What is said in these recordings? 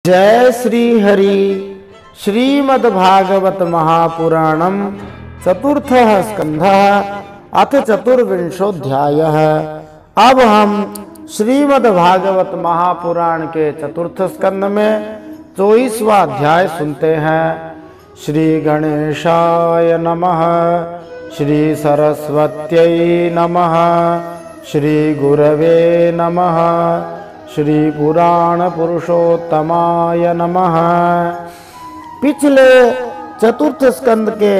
जय श्री हरि। श्रीमद्भागवत महापुराणम चतुर्थः स्कंधः अथ चतुर्विंशोऽध्यायः। अब हम श्रीमद्भागवत महापुराण के चतुर्थ स्कंद में 24वां अध्याय सुनते हैं। श्री गणेशाय नमः, श्री सरस्वत्यै नमः, श्री गुरवे नमः, श्री पुराण पुरुषोत्तमाय नमः। पिछले चतुर्थ स्कंद के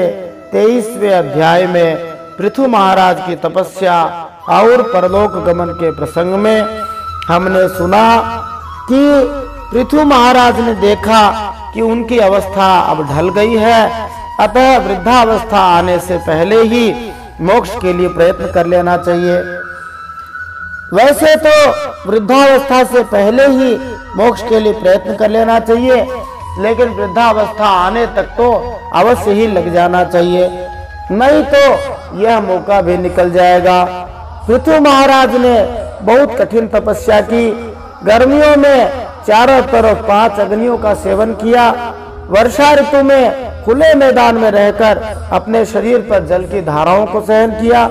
23वें अध्याय में पृथु महाराज की तपस्या और परलोक गमन के प्रसंग में हमने सुना कि पृथु महाराज ने देखा कि उनकी अवस्था अब ढल गई है, अतः वृद्धावस्था आने से पहले ही मोक्ष के लिए प्रयत्न कर लेना चाहिए। वैसे तो वृद्धावस्था से पहले ही मोक्ष के लिए प्रयत्न कर लेना चाहिए, लेकिन वृद्धावस्था आने तक तो अवश्य ही लग जाना चाहिए, नहीं तो यह मौका भी निकल जाएगा। पृथु महाराज ने बहुत कठिन तपस्या की। गर्मियों में चारों तरफ 5 अग्नियों का सेवन किया। वर्षा ऋतु में खुले मैदान में रहकर अपने शरीर पर जल की धाराओं को सहन किया।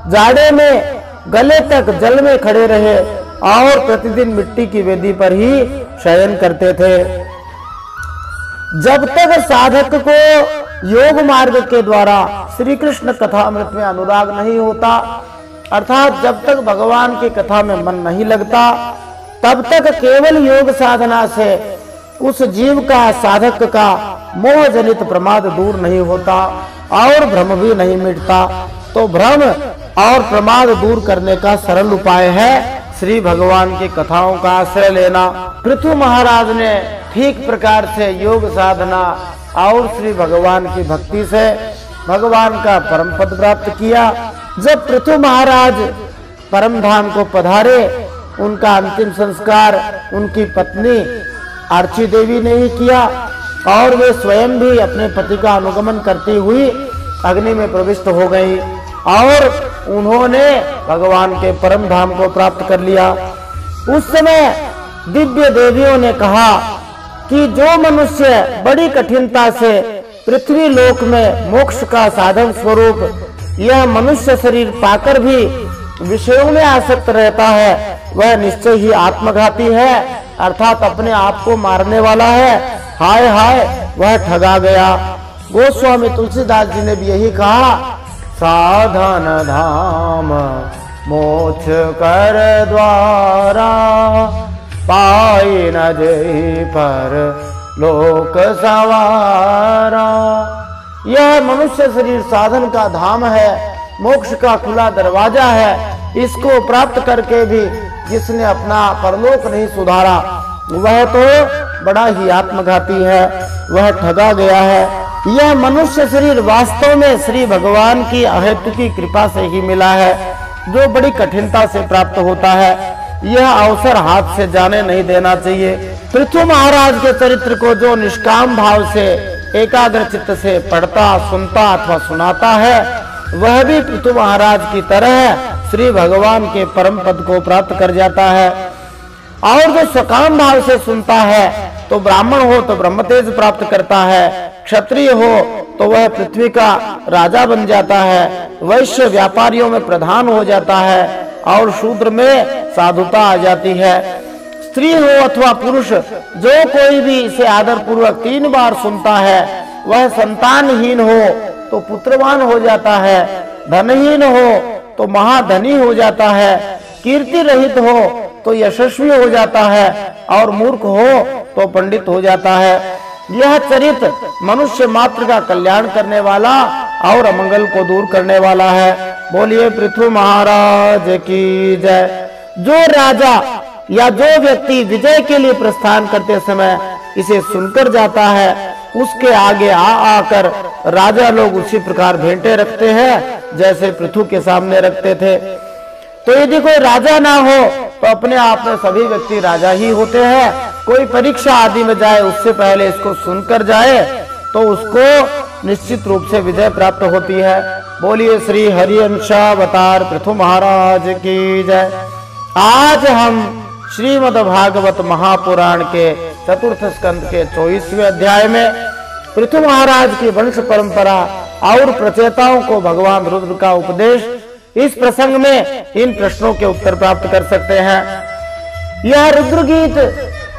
जाड़े में गले तक जल में खड़े रहे और प्रतिदिन मिट्टी की वेदी पर ही शयन करते थे। जब तक साधक को योग मार्ग के द्वारा श्री कृष्ण कथामृत में अनुराग नहीं होता, अर्थात जब तक भगवान की कथा में मन नहीं लगता, तब तक केवल योग साधना से उस जीव का, साधक का मोह जनित प्रमाद दूर नहीं होता और भ्रम भी नहीं मिटता। तो भ्रम और प्रमाद दूर करने का सरल उपाय है श्री भगवान की कथाओं का आश्रय लेना। पृथु महाराज ने ठीक प्रकार से योग साधना और श्री भगवान की भक्ति से भगवान का परम पद प्राप्त किया। जब पृथु महाराज परम धाम को पधारे, उनका अंतिम संस्कार उनकी पत्नी आर्ची देवी ने ही किया और वे स्वयं भी अपने पति का अनुगमन करती हुई अग्नि में प्रविष्ट हो गई और उन्होंने भगवान के परम धाम को प्राप्त कर लिया। उस समय दिव्य देवियों ने कहा कि जो मनुष्य बड़ी कठिनता से पृथ्वी लोक में मोक्ष का साधन स्वरूप यह मनुष्य शरीर पाकर भी विषयों में आसक्त रहता है, वह निश्चय ही आत्मघाती है, अर्थात अपने आप को मारने वाला है। हाय हाय, वह ठगा गया। गोस्वामी तुलसीदास जी ने भी यही कहा, साधन धाम मोक्ष कर द्वारा, पाई न जय पर लोक सवारा। यह मनुष्य शरीर साधन का धाम है, मोक्ष का खुला दरवाजा है। इसको प्राप्त करके भी जिसने अपना परलोक नहीं सुधारा, वह तो बड़ा ही आत्मघाती है, वह ठगा गया है। यह मनुष्य शरीर वास्तव में श्री भगवान की अहेतु की कृपा से ही मिला है, जो बड़ी कठिनता से प्राप्त होता है। यह अवसर हाथ से जाने नहीं देना चाहिए। पृथु महाराज के चरित्र को जो निष्काम भाव से एकाग्र चित्त से पढ़ता, सुनता अथवा सुनाता है, वह भी पृथु महाराज की तरह श्री भगवान के परम पद को प्राप्त कर जाता है। और जो सकाम भाव से सुनता है, तो ब्राह्मण हो तो ब्रह्म तेज प्राप्त करता है, क्षत्रिय हो तो वह पृथ्वी का राजा बन जाता है, वैश्य व्यापारियों में प्रधान हो जाता है और शूद्र में साधुता आ जाती है। स्त्री हो अथवा पुरुष, जो कोई भी इसे आदर पूर्वक 3 बार सुनता है, वह संतानहीन हो तो पुत्रवान हो जाता है, धनहीन हो तो महाधनी हो जाता है, कीर्ति रहित हो तो यशस्वी हो जाता है और मूर्ख हो तो पंडित हो जाता है। यह चरित्र मनुष्य मात्र का कल्याण करने वाला और अमंगल को दूर करने वाला है। बोलिए पृथु महाराज की जय। जो राजा या जो व्यक्ति विजय के लिए प्रस्थान करते समय इसे सुनकर जाता है, उसके आगे आकर राजा लोग उसी प्रकार भेंटे रखते हैं जैसे पृथु के सामने रखते थे। तो यदि कोई राजा ना हो तो अपने आप में सभी व्यक्ति राजा ही होते हैं। कोई परीक्षा आदि में जाए, उससे पहले इसको सुनकर जाए तो उसको निश्चित रूप से विजय प्राप्त होती है। बोलिए श्री हरिवंशावतार पृथु महाराज की जय। आज हम श्रीमद्भागवत महापुराण के चतुर्थ स्कंद के 24वें अध्याय में पृथु महाराज की वंश परंपरा और प्रचेताओं को भगवान रुद्र का उपदेश, इस प्रसंग में इन प्रश्नों के उत्तर प्राप्त कर सकते हैं। यह रुद्र गीत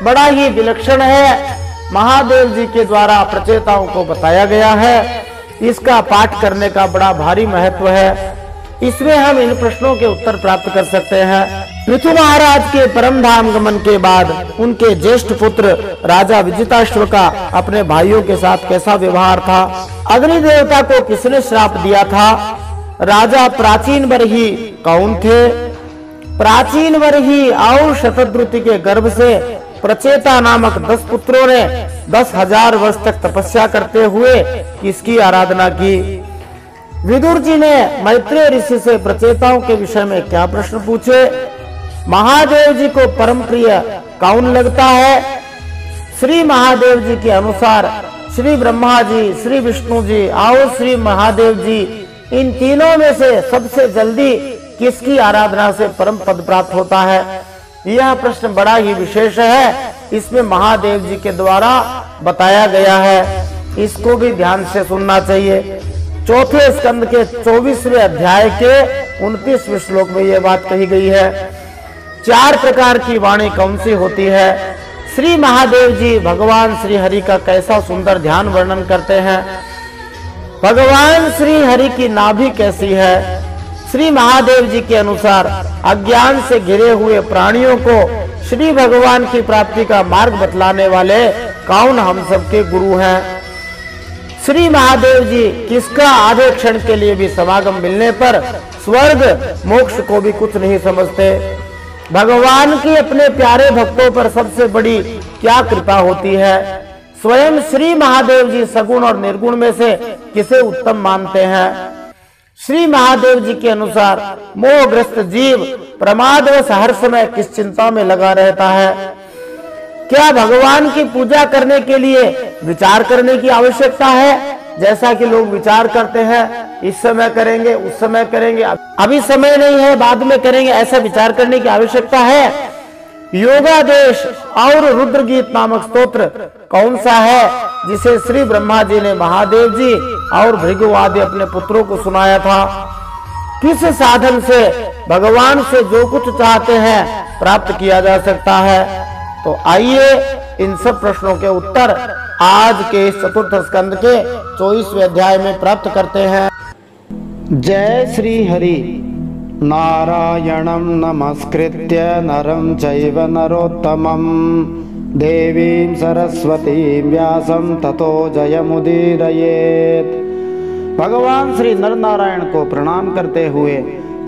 बड़ा ही विलक्षण है, महादेव जी के द्वारा प्रचेताओं को बताया गया है। इसका पाठ करने का बड़ा भारी महत्व है। इसमें हम इन प्रश्नों के उत्तर प्राप्त कर सकते हैं। पृथु महाराज के परम धाम गमन के बाद उनके ज्येष्ठ पुत्र राजा विजिताश्व का अपने भाइयों के साथ कैसा व्यवहार था? अग्नि देवता को किसने श्राप दिया था? राजा प्राचीन बरही कौन थे? प्राचीन बरही और शतद्रुति के गर्भ से प्रचेता नामक 10 पुत्रों ने 10,000 वर्ष तक तपस्या करते हुए किसकी आराधना की? विदुर जी ने मैत्रेय ऋषि से प्रचेताओं के विषय में क्या प्रश्न पूछे? महादेव जी को परम प्रिय कौन लगता है? श्री महादेव जी के अनुसार श्री ब्रह्मा जी, श्री विष्णु जी और श्री महादेव जी, इन तीनों में से सबसे जल्दी किसकी आराधना से परम पद प्राप्त होता है? यह प्रश्न बड़ा ही विशेष है। इसमें महादेव जी के द्वारा बताया गया है, इसको भी ध्यान से सुनना चाहिए। चौथे स्कंद के 24वें अध्याय के 29वें श्लोक में यह बात कही गई है। 4 प्रकार की वाणी कौन सी होती है? श्री महादेव जी भगवान श्री हरि का कैसा सुंदर ध्यान वर्णन करते हैं। भगवान श्री हरि की नाभि कैसी है? श्री महादेव जी के अनुसार अज्ञान से घिरे हुए प्राणियों को श्री भगवान की प्राप्ति का मार्ग बतलाने वाले कौन हम सबके गुरु हैं? श्री महादेव जी किसका आधे क्षण के लिए भी समागम मिलने पर स्वर्ग मोक्ष को भी कुछ नहीं समझते? भगवान की अपने प्यारे भक्तों पर सबसे बड़ी क्या कृपा होती है? स्वयं श्री महादेव जी सगुण और निर्गुण में से किसे उत्तम मानते हैं? श्री महादेव जी के अनुसार मोहग्रस्त जीव प्रमादवश हर समय किस चिंता में लगा रहता है? क्या भगवान की पूजा करने के लिए विचार करने की आवश्यकता है? जैसा कि लोग विचार करते हैं, इस समय करेंगे, उस समय करेंगे, अभी समय नहीं है, बाद में करेंगे, ऐसा विचार करने की आवश्यकता है? योगादेश और रुद्र गीत नामक स्तोत्र कौन सा है जिसे श्री ब्रह्मा जी ने महादेव जी और भृगु आदि अपने पुत्रों को सुनाया था? किस साधन से भगवान से जो कुछ चाहते हैं प्राप्त किया जा सकता है? तो आइए इन सब प्रश्नों के उत्तर आज के इस चतुर्थ स्कंद के 24वें अध्याय में प्राप्त करते हैं। जय श्री हरि। नारायणं नमस्कृत्य नरं चैव नरोत्तमं देवीं सरस्वतीं व्यासं ततो जयमुदीरयेत्। भगवान श्री नर नारायण को प्रणाम करते हुए,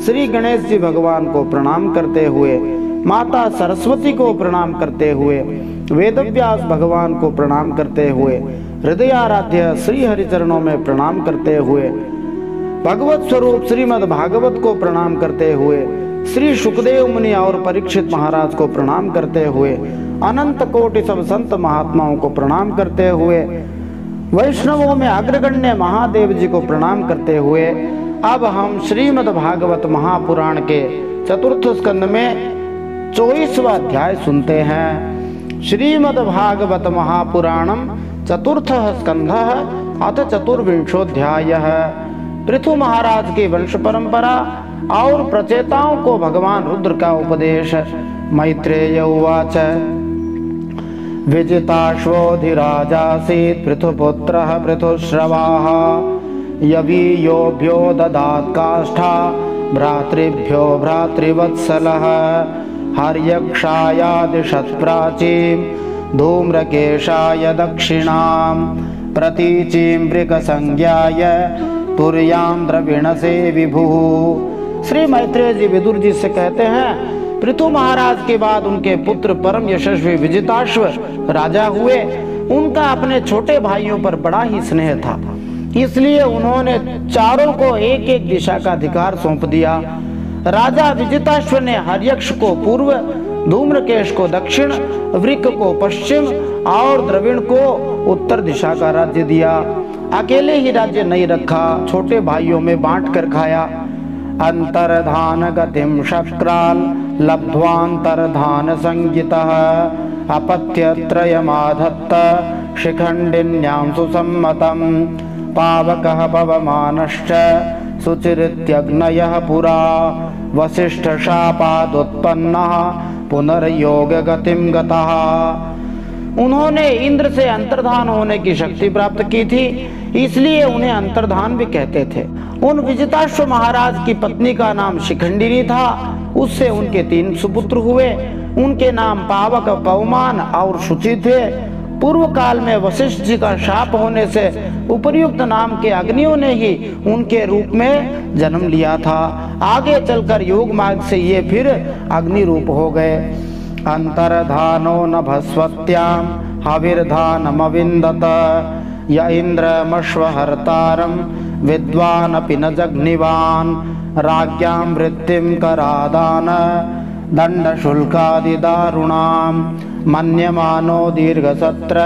श्री गणेश जी भगवान को प्रणाम करते हुए, माता सरस्वती को प्रणाम करते हुए, वेदव्यास भगवान को प्रणाम करते हुए, हृदयाराध्य श्री हरि चरणों में प्रणाम करते हुए, भगवत स्वरूप श्रीमद् भागवत को प्रणाम करते हुए, श्री सुखदेव मुनि और परीक्षित महाराज को प्रणाम करते हुए, अनंत कोटि सब संत महात्माओं को प्रणाम करते हुए, वैष्णवों में अग्रगण्य महादेव जी को प्रणाम करते हुए, अब हम श्रीमद् भागवत महापुराण के चतुर्थ स्कंद में 24वां अध्याय सुनते हैं। श्रीमद् भागवत महापुराणम चतुर्थ स्कंधः अथ चतुर्विंशोऽध्यायः। पृथु महाराज की वंश परंपरा और प्रचेताओं को भगवान रुद्र का उपदेश। मैत्रेय उवाच विजिताश्वोऽधिराजासीत् पृथुपुत्रः पृथुश्रवाः यवीयोभ्यो ददात् काष्ठा भ्रातृभ्यो भ्रातृवत्सलः हर्यक्षायादिशत् प्राचीं धूम्रकेशाय दक्षिणां प्रतीचीं वृकसंज्ञाय तुर्यां द्रविणसे विभुः। श्री मैत्रेय जी विदुर जी से कहते हैं, पृथु महाराज के बाद उनके पुत्र परम यशस्वी विजिताश्व राजा हुए। उनका अपने छोटे भाइयों पर बड़ा ही स्नेह था, इसलिए उन्होंने चारों को एक एक दिशा का अधिकार सौंप दिया। राजा विजिताश्व ने हर्यक्ष को पूर्व, धूम्रकेश को दक्षिण, वृक को पश्चिम और द्रविण को उत्तर दिशा का राज्य दिया। अकेले ही राज्य नहीं रखा, छोटे भाइयों में बांट कर खाया। अंतर्धान गतिम शक्राल लब्ध्वांतर्धान संगितः अपत्यत्रयमाधत्त शिखण्डिन्यां सुसम्मतं पावकः पवमानश्च शुचिरित्यग्नयः पुरा वसिष्ठशापादुत्पन्नः पुनर्योगगतिं गतः। उन्होंने इंद्र से अंतर्धान होने की शक्ति प्राप्त की थी, इसलिए उन्हें अंतर्धान भी कहते थे। उन विजिताश्व महाराज की पत्नी का नाम शिखंडिनी था। उससे उनके 3 सुपुत्र हुए। उनके नाम पावक, पवमान और शुचि थे। पूर्व काल में वशिष्ठ जी का शाप होने से उपर्युक्त नाम के अग्नियों ने ही उनके रूप में जन्म लिया था। आगे चलकर योग मार्ग से ये फिर अग्नि रूप हो गए। अंतर्धानो नभस्वत्याम हविर्धानमविन्दत य इंद्रमश्वहर्तारं विद्वानपि न जग्निवान राज्ञां वृत्तिं करादान दंडशुल्कादिदारुणां मन्यमानो दीर्घसत्र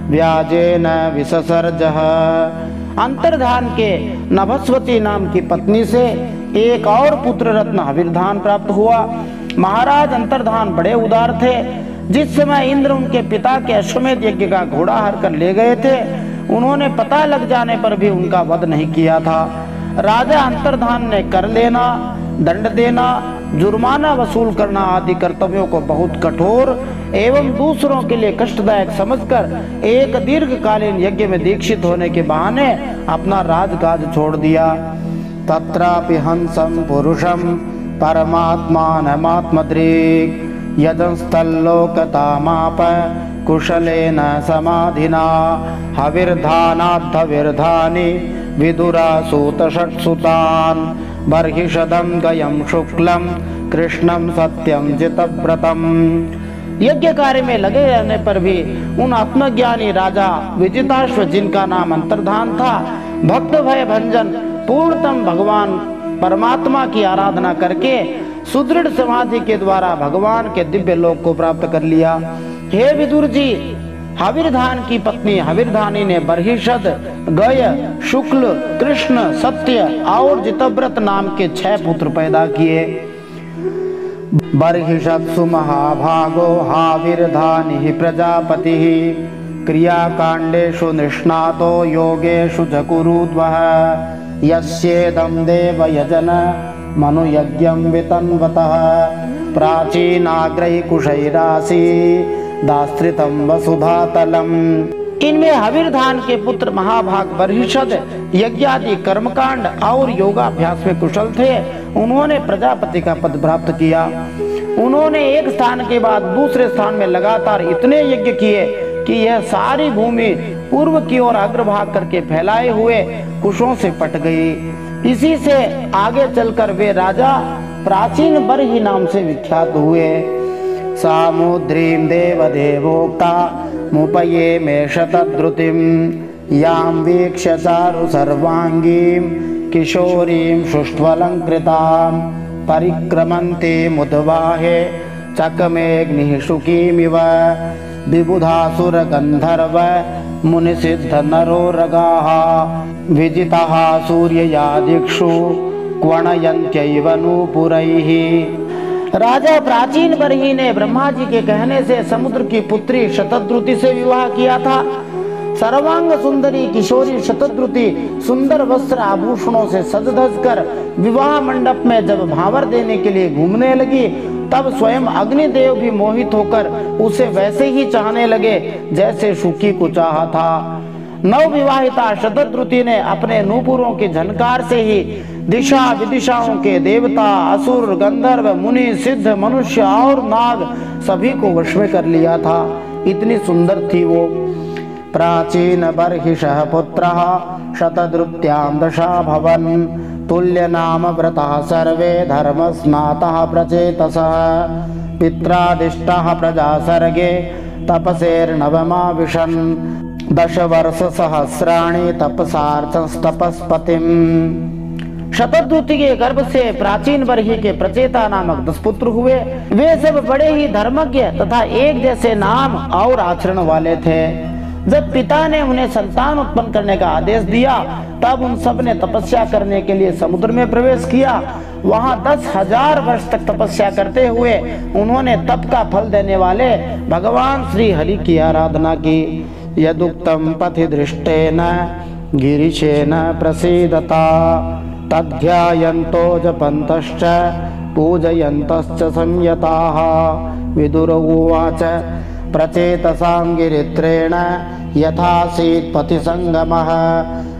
व्याजेन विससर्जः। अंतर्धान के नभस्वती नाम की पत्नी से एक और पुत्र रत्न हविर्धान प्राप्त हुआ। महाराज अंतर्धान बड़े उदार थे। जिस समय इंद्र उनके पिता के अश्वमेध यज्ञ का घोड़ा हर कर ले गए थे, उन्होंने पता लग जाने पर भी उनका वध नहीं किया था। राजा अंतर्धान ने कर लेना, दंड देना, जुर्माना वसूल करना आदि कर्तव्यों को बहुत कठोर एवं दूसरों के लिए कष्टदायक समझकर एक दीर्घकालीन यज्ञ में दीक्षित होने के बहाने अपना राजकाज छोड़ दिया। तत्रापि हंसं पुरुषं परमात्मानमात्मदृक् यजंस्तल्लोकतामाप कुशलेन समाधिना हविर्धानाद्धविर्धानि विदुरासूतषट्सुतान् बर्हिषदं गयं शुक्लं कृष्णं सत्यं जितव्रतम्। यज्ञ कार्य में लगे रहने पर भी उन आत्मज्ञानी राजा विजिताश्व, जिनका नाम अंतर्धान था, भक्त भय भंजन पूर्णतम भगवान परमात्मा की आराधना करके सुदृढ़ समाधि के द्वारा भगवान के दिव्य लोक को प्राप्त कर लिया। हे विदुर जी, हविर्धान की पत्नी हविर्धानी ने बर्हिषद, गय, शुक्ल, कृष्ण, सत्य और जितव्रत नाम के 6 पुत्र पैदा किए। बर्हिषत्सु महाभागो हाविर्धानि प्रजापतिः क्रियाकांडेषु निष्णातो योगेषु जकुरुद्वः यस्येदं देवयजन मनुयज्ञं वितन्वतः प्राचीनाग्रैः कुशैरासी दास्त्रितं वसुधातलम्। इनमें हविर्धान के पुत्र महाभाग बर्हिषद यज्ञादि कर्मकांड और योगाभ्यास में कुशल थे। उन्होंने प्रजापति का पद प्राप्त किया। उन्होंने एक स्थान के बाद दूसरे स्थान में लगातार इतने यज्ञ किए कि यह सारी भूमि पूर्व की ओर अग्रभाग करके फैलाए हुए कुशों से पट गई। इसी से आगे चलकर वे राजा प्राचीन बर्हि नाम से विख्यात हुए। सामुद्रीं देवदेवोक्ता मुपये मे शतद्रुतिं यां वीक्ष्य चारु सर्वांगीं किशोरीं शुष्ठ्वलंकृतां परिक्रमन्ते मुद्वाहे चकमेऽग्निः शुकीमिव विबुधासुर गंधर्व मुनिसिद्ध नरोरगाः विजिताः सूर्यया दिक्षु क्वणयन्त्यैव नूपुरैः। राजा प्राचीन बर्हि ने ब्रह्मा जी के कहने से समुद्र की पुत्री शतद्रुति से विवाह किया था। सर्वांग सुंदरी किशोरी शतद्रुति सुंदर वस्त्र आभूषणों से सज धज कर विवाह मंडप में जब भावर देने के लिए घूमने लगी, तब स्वयं अग्निदेव भी मोहित होकर उसे वैसे ही चाहने लगे जैसे शुकी को चाहा था। नवविवाहिता शतद्रुति ने अपने नूपुरों के झनकार से ही दिशा विदिशाओं के देवता, असुर, गंधर्व, मुनि, सिद्ध, मनुष्य और नाग सभी को वश में कर लिया था। इतनी सुंदर थी वो। प्राचीन बर्हिषः पुत्रः शतद्रुत्यां दशाभवन् तुल्य नाम व्रतः सर्वे धर्म स्नातः प्रचेतसः पित्रादिष्टः प्रजा सर्गे तपसेर्नवमाविशन् 10 वर्ष सहस्राणि तपसार्थस्तपस्पतिम्। शतद्रुति के गर्भ से प्राचीन बर्हि के प्रचेता नामक 10 पुत्र हुए। वे सब बड़े ही धर्मज्ञ तथा एक जैसे नाम और आचरण वाले थे। जब पिता ने उन्हें संतान उत्पन्न करने का आदेश दिया, तब उन सब ने तपस्या करने के लिए समुद्र में प्रवेश किया वहां 10,000 वर्ष तक तपस्या करते हुए उन्होंने तप का फल देने वाले भगवान श्री हरि की आराधना की। यदुक्तम पथि दृष्टेन गिरिशेन प्रसीदता तद्ध्यायन्तो जपन्तश्च पूजयन्तश्च संयताः। विदुर उवाच प्रचेतसां गिरित्रेण यथासीत् पथिसंगमः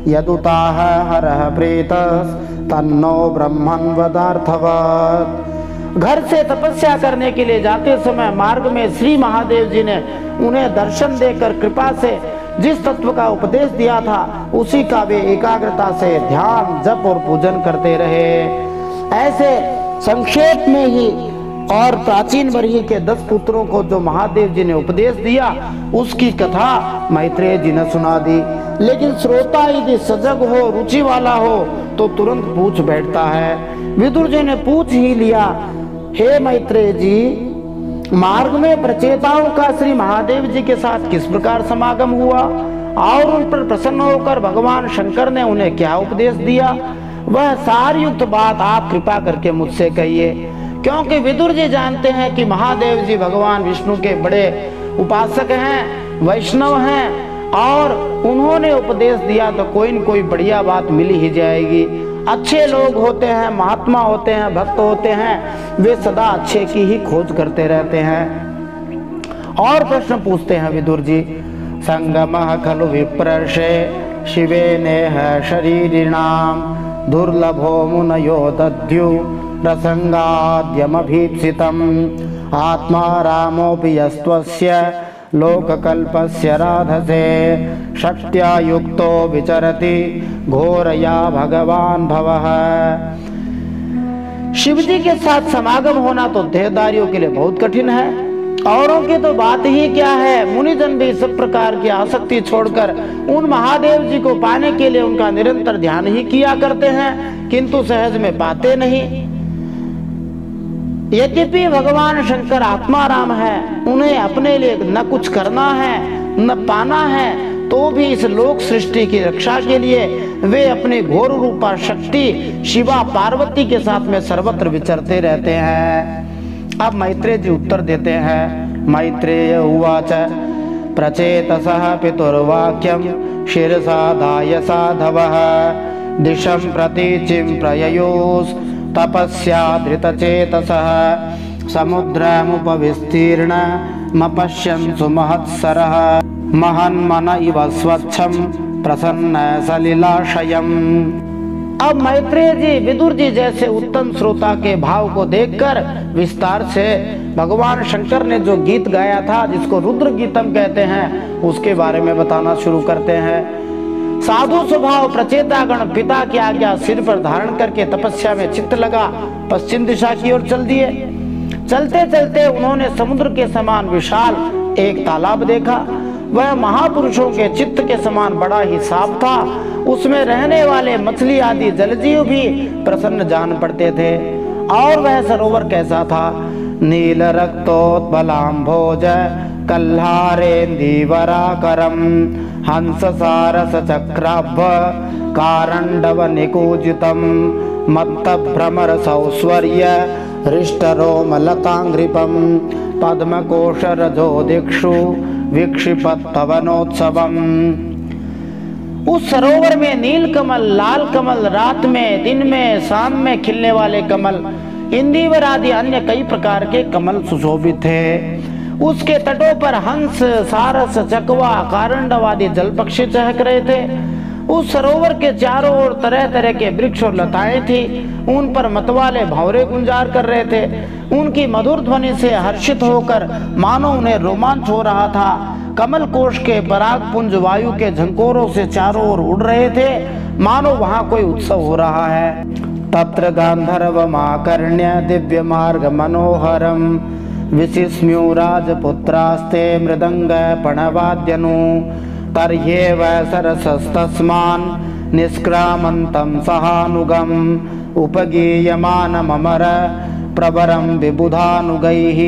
यदुताः हरः प्रीतस्तन्नो ब्रह्मन् वदार्थवत्। घर से तपस्या करने के लिए जाते समय मार्ग में श्री महादेव जी ने उन्हें दर्शन देकर कृपा से जिस तत्व का उपदेश दिया था उसी का वे एकाग्रता से ध्यान जप और पूजन करते रहे। ऐसे संक्षेप में ही और प्राचीन वर्षीय के 10 पुत्रों को जो महादेव जी ने उपदेश दिया उसकी कथा मैत्रेय जी ने सुना दी। लेकिन श्रोता यदि सजग हो, रुचि वाला हो तो तुरंत पूछ बैठता है। विदुर जी ने पूछ ही लिया, हे मैत्रेय जी, मार्ग में प्रचेताओं का श्री महादेव जी के साथ किस प्रकार समागम हुआ और उन पर प्रसन्न होकर भगवान शंकर ने उन्हें क्या उपदेश दिया, वह सारयुक्त बात आप कृपा करके मुझसे कहिए। क्योंकि विदुर जी जानते हैं कि महादेव जी भगवान विष्णु के बड़े उपासक हैं, वैष्णव हैं और उन्होंने उपदेश दिया तो कोई न कोई बढ़िया बात मिल ही जाएगी। अच्छे लोग होते हैं, महात्मा होते हैं, भक्त होते हैं, वे सदा अच्छे की ही खोज करते रहते हैं। और प्रश्न पूछते हैं विदुर जी, संगमः खलु विप्रर्षे शिवे नेह शरीरिणाम दुर्लभो मुनयो दद्यु रसंगाद्यमभीप्सितम् आत्मा रामोऽपि यस्त्वस्य लोककल्पस्य राधसे शक्त्या युक्तो विचरति घोरया भगवान भवः। शिव जी के साथ समागम होना तो देहधारियों के लिए बहुत कठिन है। औरों की तो बात ही क्या है, मुनिजन भी सब प्रकार की आसक्ति छोड़कर उन महादेव जी को पाने के लिए उनका निरंतर ध्यान ही किया करते हैं, किंतु सहज में पाते नहीं। यद्यपि भगवान शंकर आत्माराम है, उन्हें अपने लिए न कुछ करना है न पाना है, तो भी इस लोक सृष्टि की रक्षा के लिए वे अपने घोर रूपा शक्ति शिवा पार्वती के साथ में सर्वत्र विचरते रहते हैं। अब मैत्रेय जी उत्तर देते हैं। मैत्रेय उवाच प्रचेतसः पितुर्वाक्यं शिरसाधाय साधवः दिशं प्रतीचिं प्रययोस् तपस्या धृतचेतसः समुद्रमुपविस्तीर्णमपश्यन् सुमहत्सरः महन्मन इव स्वच्छं प्रसन्न सलिलाशयम्। अब मैत्रेय जी विदुर जी जैसे उत्तम श्रोता के भाव को देखकर विस्तार से भगवान शंकर ने जो गीत गाया था, जिसको रुद्र गीतम कहते हैं, उसके बारे में बताना शुरू करते हैं। साधु स्वभाव प्रचेतागण पिता की आज्ञा सिर पर धारण करके तपस्या में चित्त लगा पश्चिम दिशा की ओर चल दिए। चलते चलते उन्होंने समुद्र के समान विशाल एक तालाब देखा। वह महापुरुषों के चित्त के समान बड़ा ही साफ था। उसमें रहने वाले मछली आदि जलजीव भी प्रसन्न जान पड़ते थे। और वह सरोवर कैसा था? नील रक्तोत्पलाम्भोज कल्हारेन्दीवराकरम हंस सारस चक्राभ कारंडव निकूजितम मत्त भ्रमर सौस्वर्य हृष्टरोम लतांग्रिपम पद्मकोश रजो दिक्षु विक्षिपत्तवनोत्सवम। उस सरोवर में नील कमल, लाल कमल, रात में, दिन में, शाम में खिलने वाले कमल, इंदिवर आदि अन्य कई प्रकार के कमल सुशोभित थे। उसके तटों पर हंस, सारस, चकवा, कारंडव आदि जल पक्षी चहक रहे थे। उस सरोवर के चारों ओर तरह तरह के वृक्ष और लताएं थी। उन पर मतवाले भंवरे गुंजार कर रहे थे। उनकी मधुर ध्वनि से हर्षित होकर मानो उन्हें रोमांच हो रहा था। कमल कोश के पराग पुंज वायु के झंकोरों से चारों ओर उड़ रहे थे, मानो वहां कोई उत्सव हो रहा है। तत्र गांधर्व माकर्ण्य दिव्य मार्ग मनोहरम विशिस्म्यु राजपुत्रास्ते मृदंग पणवाद्यनु तर्ह्येव सरसस्तस्मान् निष्क्रामन्तं सहानुगम उपगीयमानममर प्रवरम विबुधानुगैः।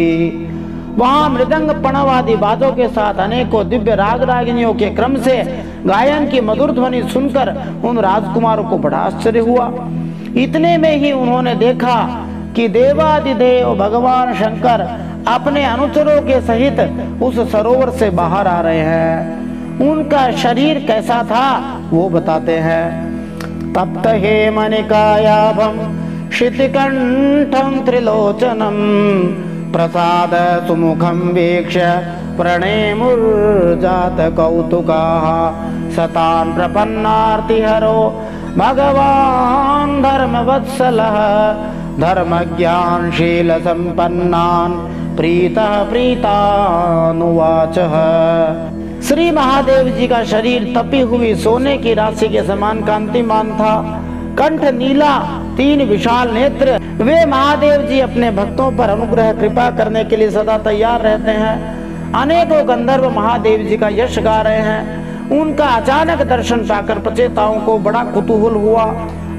वहां मृदंग पणवादि बाजों के साथ अनेकों दिव्य राग रागिनियों के क्रम से गायन की मधुर ध्वनि सुनकर उन राजकुमारों को बड़ा आश्चर्य हुआ। इतने में ही उन्होंने देखा कि देवादिदेव भगवान शंकर अपने अनुचरों के सहित उस सरोवर से बाहर आ रहे हैं। उनका शरीर कैसा था वो बताते हैं। तप्त हेमनिकायाभं शितिकंठं त्रिलोचनम प्रसाद सुमुखं वीक्ष्य प्रणेमुर्जात कौतुकाः सतान् प्रपन्नार्तिहरो भगवान् धर्मवत्सलः धर्मज्ञानशील संपन्नान् प्रीतः प्रीतानुवाचः। श्री महादेव जी का शरीर तपी हुई सोने की राशि के समान कांतिमान था। कंठ नीला, 3 विशाल नेत्र। वे महादेव जी अपने भक्तों पर अनुग्रह कृपा करने के लिए सदा तैयार रहते हैं। अनेकों गंधर्व महादेव जी का यश गा रहे हैं। उनका अचानक दर्शन पाकर प्रचेताओं को बड़ा कुतूहल हुआ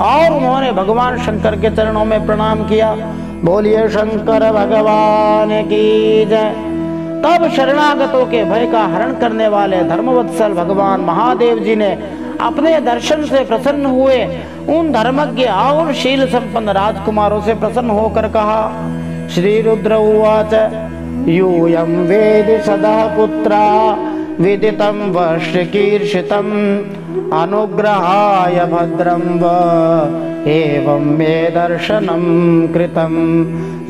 और उन्होंने भगवान शंकर के चरणों में प्रणाम किया। बोलिए शंकर भगवान की जय। तब शरणागतों के भय का हरण करने वाले धर्मवत्सल भगवान महादेव जी ने अपने दर्शन से प्रसन्न हुए उन धर्मज्ञ और शील संपन्न राजकुमारों से प्रसन्न होकर कहा। श्री रुद्र उवाच यूयं वेद सदा पुत्रा विदितं वश्यकीर्षितम् अनुग्रहाय भद्रं व एवं मे दर्शनं कृतं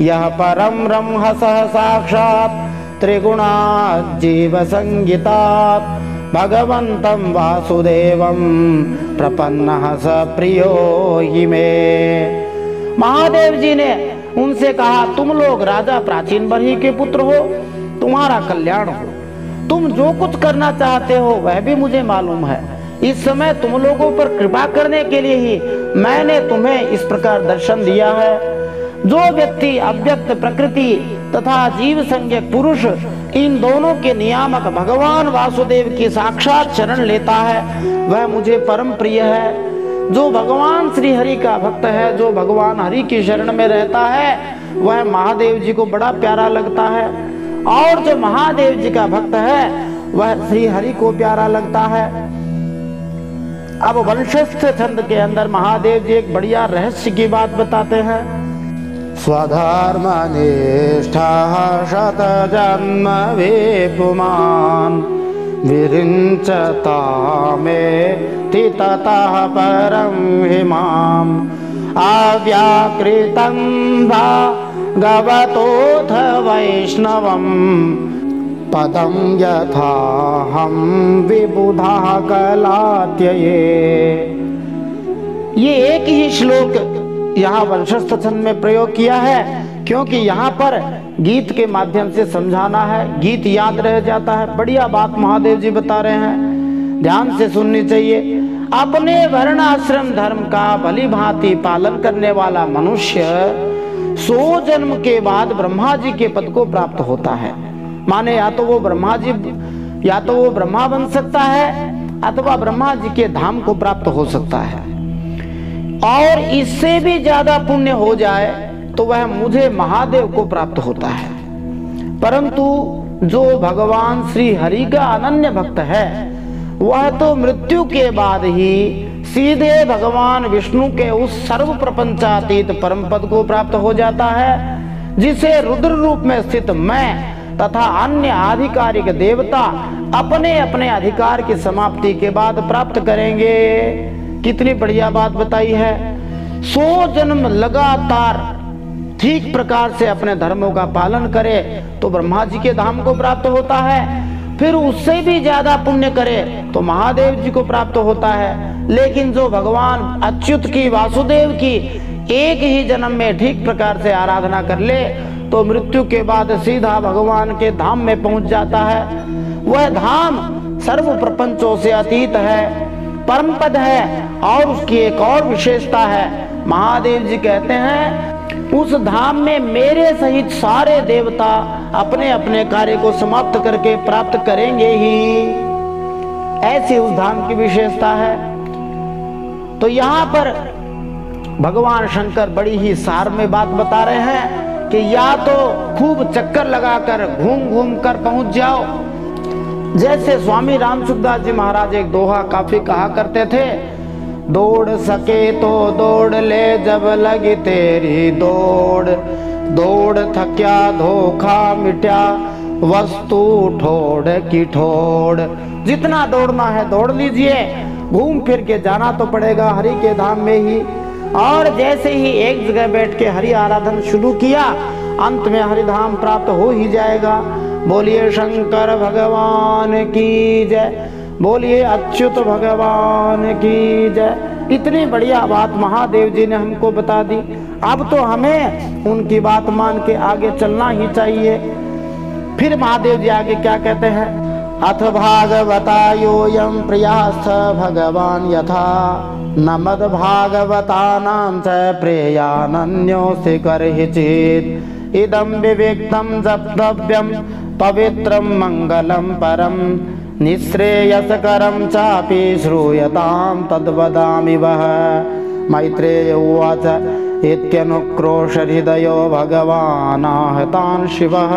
यः परं ब्रह्मसः साक्षात् त्रिगुणाजीव संगितात् भगवन्तं वासुदेवं प्रपन्नः स प्रियो हि मे। महादेव जी ने उनसे कहा, तुम लोग राजा प्राचीन बरही के पुत्र हो, तुम्हारा कल्याण हो। तुम जो कुछ करना चाहते हो वह भी मुझे मालूम है। इस समय तुम लोगों पर कृपा करने के लिए ही मैंने तुम्हें इस प्रकार दर्शन दिया है। जो व्यक्ति अव्यक्त प्रकृति तथा जीव संज्ञक पुरुष इन दोनों के नियामक भगवान वासुदेव की साक्षात शरण लेता है वह मुझे परम प्रिय है। जो भगवान श्री हरि का भक्त है, जो भगवान हरि की शरण में रहता है वह महादेव जी को बड़ा प्यारा लगता है और जो महादेव जी का भक्त है वह श्री हरि को प्यारा लगता है। अब वंशस्थ छंद के अंदर महादेव जी एक बढ़िया रहस्य की बात बताते हैं। स्वधर्मनिष्ठाः शतजन्म विपुमान् विरिञ्चता मेति ततः परं हिमाम् अव्याकृतं भगवतोऽथ वैष्णवम् पदं यथाहं विबुधः कलात्यये। ये एक ही श्लोक यहाँ वंशस्थ छंद में प्रयोग किया है क्योंकि यहाँ पर गीत के माध्यम से समझाना है, गीत याद रह जाता है। बढ़िया बात महादेव जी बता रहे हैं, ध्यान से सुननी चाहिए। अपने वर्णाश्रम धर्म का भली भांति पालन करने वाला मनुष्य 100 जन्म के बाद ब्रह्मा जी के पद को प्राप्त होता है। माने या तो वो ब्रह्मा बन सकता है अथवा ब्रह्मा जी के धाम को प्राप्त हो सकता है। और इससे भी ज्यादा पुण्य हो जाए तो वह मुझे महादेव को प्राप्त होता है। परंतु जो भगवान श्री हरि का अनन्य भक्त है वह तो मृत्यु के बाद ही सीधे भगवान विष्णु के उस सर्व प्रपंचातीत परम पद को प्राप्त हो जाता है, जिसे रुद्र रूप में स्थित मैं तथा अन्य आधिकारिक देवता अपने अपने अधिकार की समाप्ति के बाद प्राप्त करेंगे। कितनी बढ़िया बात बताई है। 100 जन्म लगातार ठीक प्रकार से अपने धर्मों का पालन करे तो ब्रह्मा जी के धाम को प्राप्त होता है, फिर उससे भी ज्यादा पुण्य करे तो महादेव जी को प्राप्त होता है। लेकिन जो भगवान अच्युत की, वासुदेव की एक ही जन्म में ठीक प्रकार से आराधना कर ले तो मृत्यु के बाद सीधा भगवान के धाम में पहुंच जाता है। वह धाम सर्व प्रपंचों से अतीत है, परम पद है और उसकी एक और विशेषता है। महादेव जी कहते हैं उस धाम में मेरे सहित सारे देवता अपने अपने कार्य को समाप्त करके प्राप्त करेंगे ही। ऐसी उस धाम की विशेषता है। तो यहाँ पर भगवान शंकर बड़ी ही सार में बात बता रहे हैं कि या तो खूब चक्कर लगाकर घूम घूम कर पहुंच जाओ। जैसे स्वामी राम सुखदास जी महाराज एक दोहा काफी कहा करते थे, दौड़ सके तो दौड़ ले जब लगी तेरी दौड़, दौड़ थक्या धोखा मिट्या वस्तु ठोड़ की ठोड़। जितना दौड़ना है दौड़ लीजिए, घूम फिर के जाना तो पड़ेगा हरि के धाम में ही। और जैसे ही एक जगह बैठ के हरि आराधन शुरू किया, अंत में हरि धाम प्राप्त हो ही जाएगा। बोलिए शंकर भगवान की जय, बोलिए अच्युत भगवान की जय। इतनी बढ़िया बात महादेव जी ने हमको बता दी। अब तो हमें उनकी बात मान के आगे चलना ही चाहिए। फिर महादेव जी आगे क्या कहते हैं, अथ भागवता योऽयं प्रियास्थ भगवान यथा न मद भागवतानां च प्रेयानन्योऽस्ति कर्हिचित् इदं विविक्तं जप्तव्यं पवित्रं मंगलं परं निःश्रेयसकरं चापि श्रूयतां तद्वदामि वः। मैत्रेय उवाच इत्यनुक्रोश हृदयो भगवानाहतान् शिवः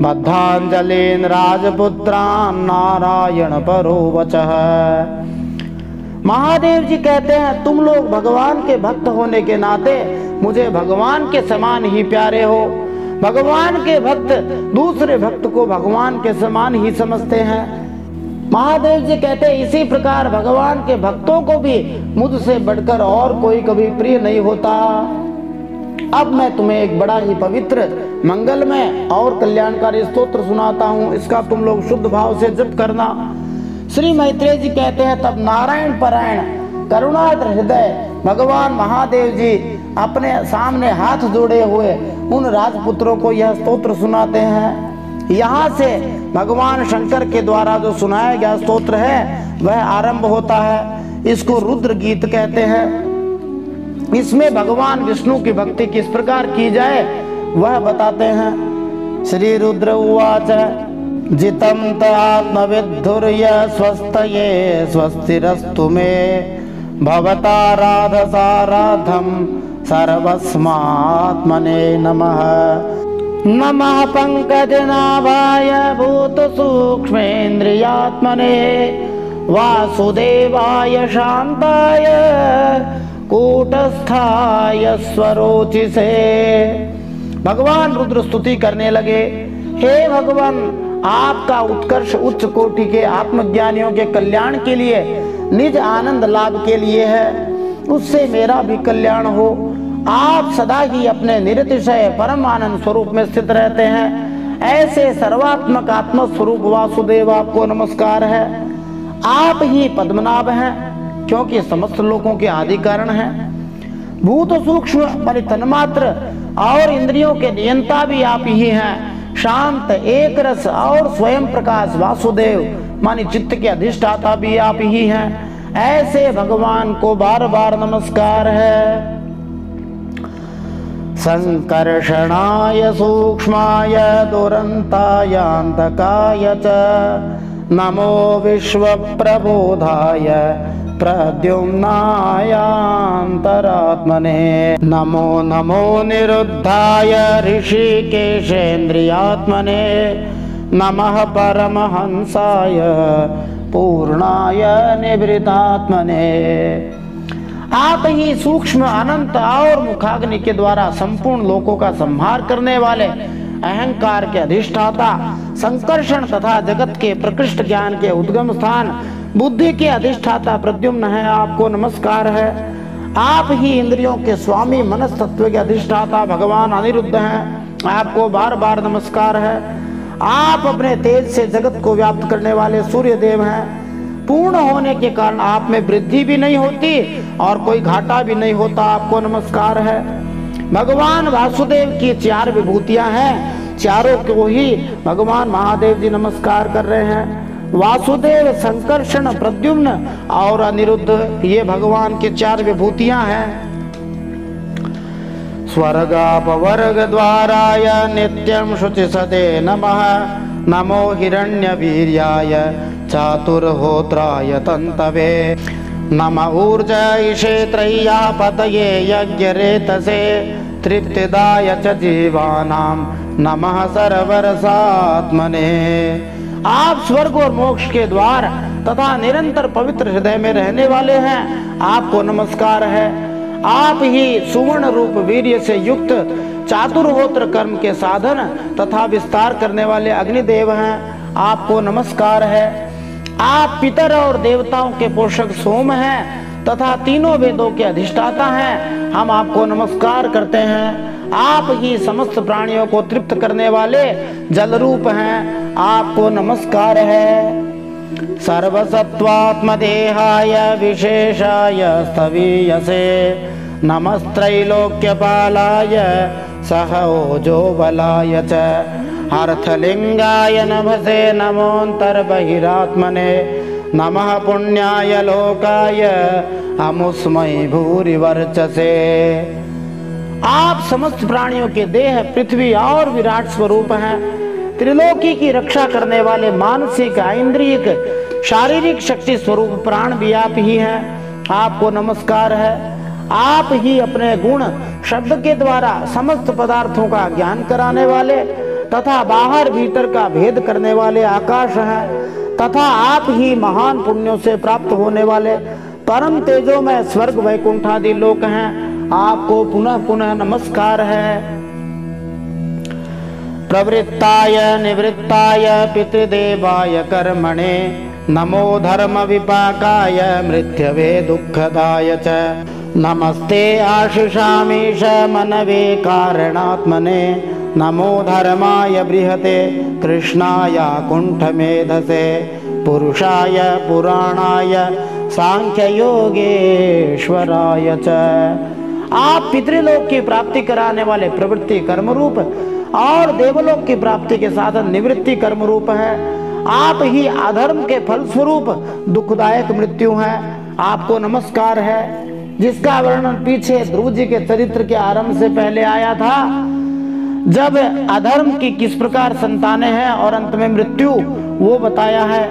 बद्धाञ्जलीन् राजपुत्रान् नारायण परो वचः। महादेव जी कहते हैं, तुम लोग भगवान के भक्त होने के नाते मुझे भगवान के समान ही प्यारे हो। भगवान के भक्त दूसरे भक्त को भगवान के समान ही समझते हैं। महादेव जी कहते हैं, इसी प्रकार भगवान के भक्तों को भी मुझसे बढ़कर और कोई कभी प्रिय नहीं होता। अब मैं तुम्हें एक बड़ा ही पवित्र मंगलमय और कल्याणकारी स्तोत्र सुनाता हूँ, इसका तुम लोग शुद्ध भाव से जप करना। श्री मैत्रेय जी कहते हैं, तब नारायण परायण करुणाद्र हृदय भगवान महादेव जी अपने सामने हाथ जोड़े हुए उन राजपुत्रों को यह स्तोत्र सुनाते हैं। यहाँ से भगवान शंकर के द्वारा जो सुनाया गया स्तोत्र है वह आरंभ होता है। इसको रुद्र गीत कहते हैं। इसमें भगवान विष्णु की भक्ति किस प्रकार की जाए वह बताते हैं। श्री रुद्र उवाच जितं तात्मविद्धुर्य स्वस्थये स्वस्तिरस्तु मे भवता राधसाराधं सर्वस्मात्मने नमः। नमः पंकजनाभाय भूतसूक्ष्मेन्द्रियात्मने वासुदेवाय शान्ताय कूटस्थाय स्वरोचिसे। भगवान रुद्र स्तुति करने लगे, हे भगवान, आपका उत्कर्ष उच्च कोटि के आत्मज्ञानियों के कल्याण के लिए, निज आनंद लाभ के लिए है, उससे मेरा भी कल्याण हो। आप सदा ही अपने निरतिशय परम आनंद स्वरूप में स्थित रहते हैं। ऐसे सर्वात्मक आत्म स्वरूप वासुदेव आपको नमस्कार है। आप ही पद्मनाभ हैं, क्योंकि समस्त लोकों के आदि कारण हैं। भूत सूक्ष्म माने तन्मात्र और इंद्रियों के नियंता भी आप ही हैं। शांत एक रस और स्वयं प्रकाश वासुदेव माने चित्त के अधिष्ठाता भी आप ही हैं। ऐसे भगवान को बार बार नमस्कार है। संकर्षणाय सूक्ष्माय दुरंताय अंतकाय च नमो विश्व प्रबोधाय प्रद्युम्नाय अंतरात्मने नमो नमो निरुद्धाय ऋषिकेशेन्द्रियात्मने नमः परमहंसाय पूर्णाय निवृतात्मने। आप ही सूक्ष्म अनंत और मुखाग्नि के द्वारा संपूर्ण लोकों का संहार करने वाले अहंकार के अधिष्ठाता, संकर्षण तथा जगत के प्रकृष्ट ज्ञान के उद्गम स्थान, बुद्धि के अधिष्ठाता प्रद्युम्न है, आपको नमस्कार है। आप ही इंद्रियों के स्वामी, मनस तत्व के अधिष्ठाता भगवान अनिरुद्ध हैं, आपको बार बार नमस्कार है। आप अपने तेज से जगत को व्याप्त करने वाले सूर्य देव हैं। पूर्ण होने के कारण आप में वृद्धि भी नहीं होती और कोई घाटा भी नहीं होता, आपको नमस्कार है। भगवान वासुदेव की 4 विभूतियां हैं, चारों को ही भगवान महादेव जी नमस्कार कर रहे हैं। वासुदेव, संकर्षण, प्रद्युम्न और अनिरुद्ध, ये भगवान की 4 विभूतियां हैं। स्वर्गापवर्ग द्वाराय नित्यं शुचिसते नमः। नमो हिरण्यवीर्याय चातुर्होत्राय तन्तवे। नमः ऊर्जैषे त्रय्यापतये यज्ञरेतसे तृप्तिदाय च जीवानां। नमः सर्वरसात्मने। आप स्वर्ग और मोक्ष के द्वार तथा निरंतर पवित्र हृदय में रहने वाले हैं, आपको नमस्कार है। आप ही सुवर्ण रूप वीर्य से युक्त चातुर्होत्र कर्म के साधन तथा विस्तार करने वाले अग्निदेव हैं, आपको नमस्कार है। आप पितर और देवताओं के पोषक सोम हैं तथा तीनों वेदों के अधिष्ठाता हैं, हम आपको नमस्कार करते हैं। आप ही समस्त प्राणियों को तृप्त करने वाले जल रूप हैं, आपको नमस्कार है। सर्वसत्वात्मदेहाय विशेषाय स्थवीयसे नमस्त्रैलोक्यपालाय सहओजो बलाय च अर्थलिंगाय नभसे नमोऽन्तर्बहिरात्मने नमः पुण्याय लोकाय अमुस्मै भूरिवर्चसे। आप समस्त प्राणियों के देह पृथ्वी और विराट स्वरूप हैं, त्रिलोकी की रक्षा करने वाले मानसिक इंद्रियक शारीरिक शक्ति स्वरूप प्राण भी आप ही हैं, आपको नमस्कार है। आप ही अपने गुण शब्द के द्वारा समस्त पदार्थों का ज्ञान कराने वाले तथा बाहर भीतर का भेद करने वाले आकाश हैं तथा आप ही महान पुण्यों से प्राप्त होने वाले परम तेजो में स्वर्ग वैकुंठादि लोक हैं, आपको पुनः पुनः नमस्कार है। प्रवृत्ताय निवृत्ताय पितृदेवाय कर्मणे नमो धर्म विपाकाय मृत्यवे दुःखदाय च नमस्ते आशिषामीश मनवे कारणात्मने नमो धर्माय बृहते कृष्णाय कुंठमेधसे पुरुषाय पुराणाय सांख्य योगेश्वराय च। आप पितृलोक की प्राप्ति कराने वाले प्रवृत्ति कर्म रूप और देवलोक की प्राप्ति के साधन निवृत्ति कर्म रूप है। आप ही अधर्म के फल स्वरूप दुखदायक मृत्यु है, आपको नमस्कार है। जिसका वर्णन पीछे ध्रुव जी के चरित्र के आरंभ से पहले आया था, जब अधर्म की किस प्रकार संतानें हैं और अंत में मृत्यु, वो बताया है।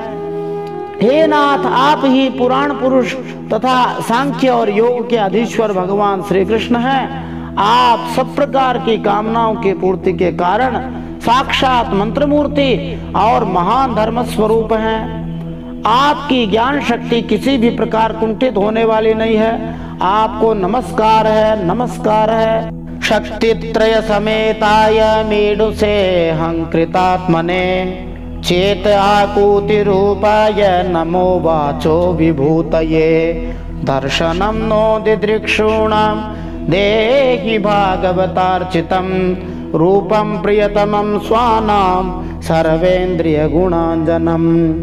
हे नाथ, आप ही पुराण पुरुष तथा सांख्य और योग के अधीश्वर भगवान श्री कृष्ण हैं। आप सब प्रकार की कामनाओं की पूर्ति के कारण साक्षात मंत्र मूर्ति और महान धर्म स्वरूप हैं। आपकी ज्ञान शक्ति किसी भी प्रकार कुंठित होने वाली नहीं है, आपको नमस्कार है, नमस्कार है। शक्तित्रय समेताय मीडुसे हंकृतात्मने चेत आकूति रूपाय नमो वाचो विभूतये दर्शनम नो दिदृक्षूणाम देहि भागवतार्चितम रूपम प्रियतमम स्वानाम सर्वेन्द्रिय गुणांजनम।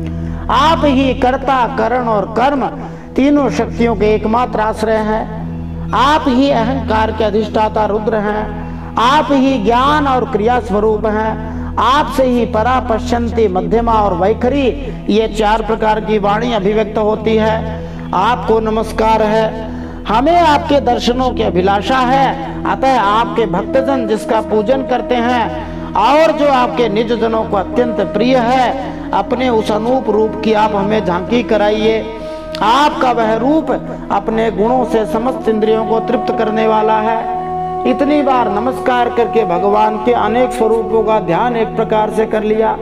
आप ही कर्ता करण और कर्म तीनों शक्तियों के एकमात्र आश्रय हैं। आप ही अहंकार के अधिष्ठाता रुद्र हैं। आप ही ज्ञान और क्रिया स्वरूप हैं। आपसे ही परा, पश्यंती, मध्यमा और वैखरी ये चार प्रकार की वाणी अभिव्यक्त होती है, आपको नमस्कार है। हमें आपके दर्शनों की अभिलाषा है, अतः आपके भक्तजन जिसका पूजन करते हैं और जो आपके निज जनों को अत्यंत प्रिय है, अपने उस अनूप रूप की आप हमें झांकी कराइए। आपका वह रूप अपने गुणों से समस्त इंद्रियों को तृप्त करने वाला है। इतनी बार नमस्कार करके भगवान के अनेक स्वरूपों का ध्यान एक प्रकार से कर लिया।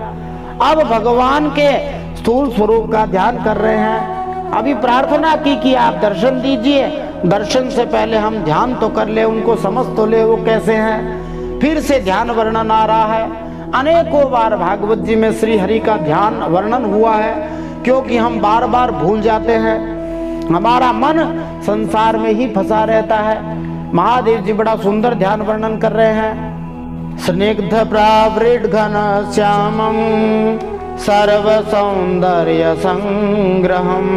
अब भगवान के स्थूल स्वरूप का ध्यान कर रहे हैं। अभी प्रार्थना की कि आप दर्शन दीजिए। दर्शन से पहले हम ध्यान तो कर ले, उनको समझ तो ले वो कैसे हैं। फिर से ध्यान वर्णन आ रहा है। अनेकों बार भागवत जी में श्री हरि का ध्यान वर्णन हुआ है, क्योंकि हम बार बार भूल जाते हैं। हमारा मन संसार में ही फंसा रहता है। महादेव जी बड़ा सुंदर ध्यान वर्णन कर रहे हैं। स्निग्ध प्रावृत घन श्यामं सर्व सौंदर्य संग्रहम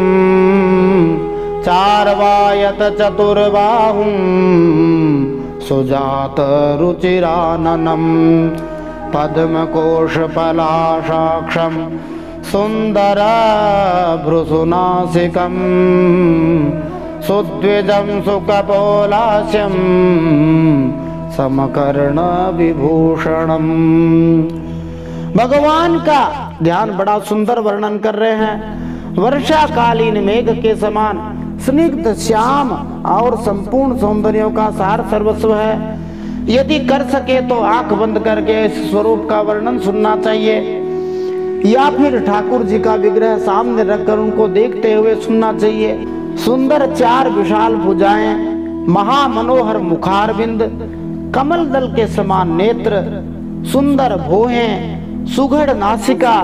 चार्वायत चतुर्बाहुं सुजात रुचिराननम पद्म कोश पलाशाक्षम सुंदर भ्रुसुनासिकम सुद्विजं सुकपोलास्यं समकर्ण विभूषणम। भगवान का ध्यान बड़ा सुंदर वर्णन कर रहे हैं। वर्षा कालीन मेघ के समान स्निग्ध श्याम और संपूर्ण सौंदर्यों का सार सर्वस्व है। यदि कर सके तो आंख बंद करके इस स्वरूप का वर्णन सुनना चाहिए। या फिर ठाकुर जी का विग्रह सामने रखकर उनको देखते हुए सुनना चाहिए। सुंदर चार विशाल भुजाएं, महामनोहर मुखारविंद, कमल दल के समान नेत्र, सुंदर भौहें, सुघड़ नासिका,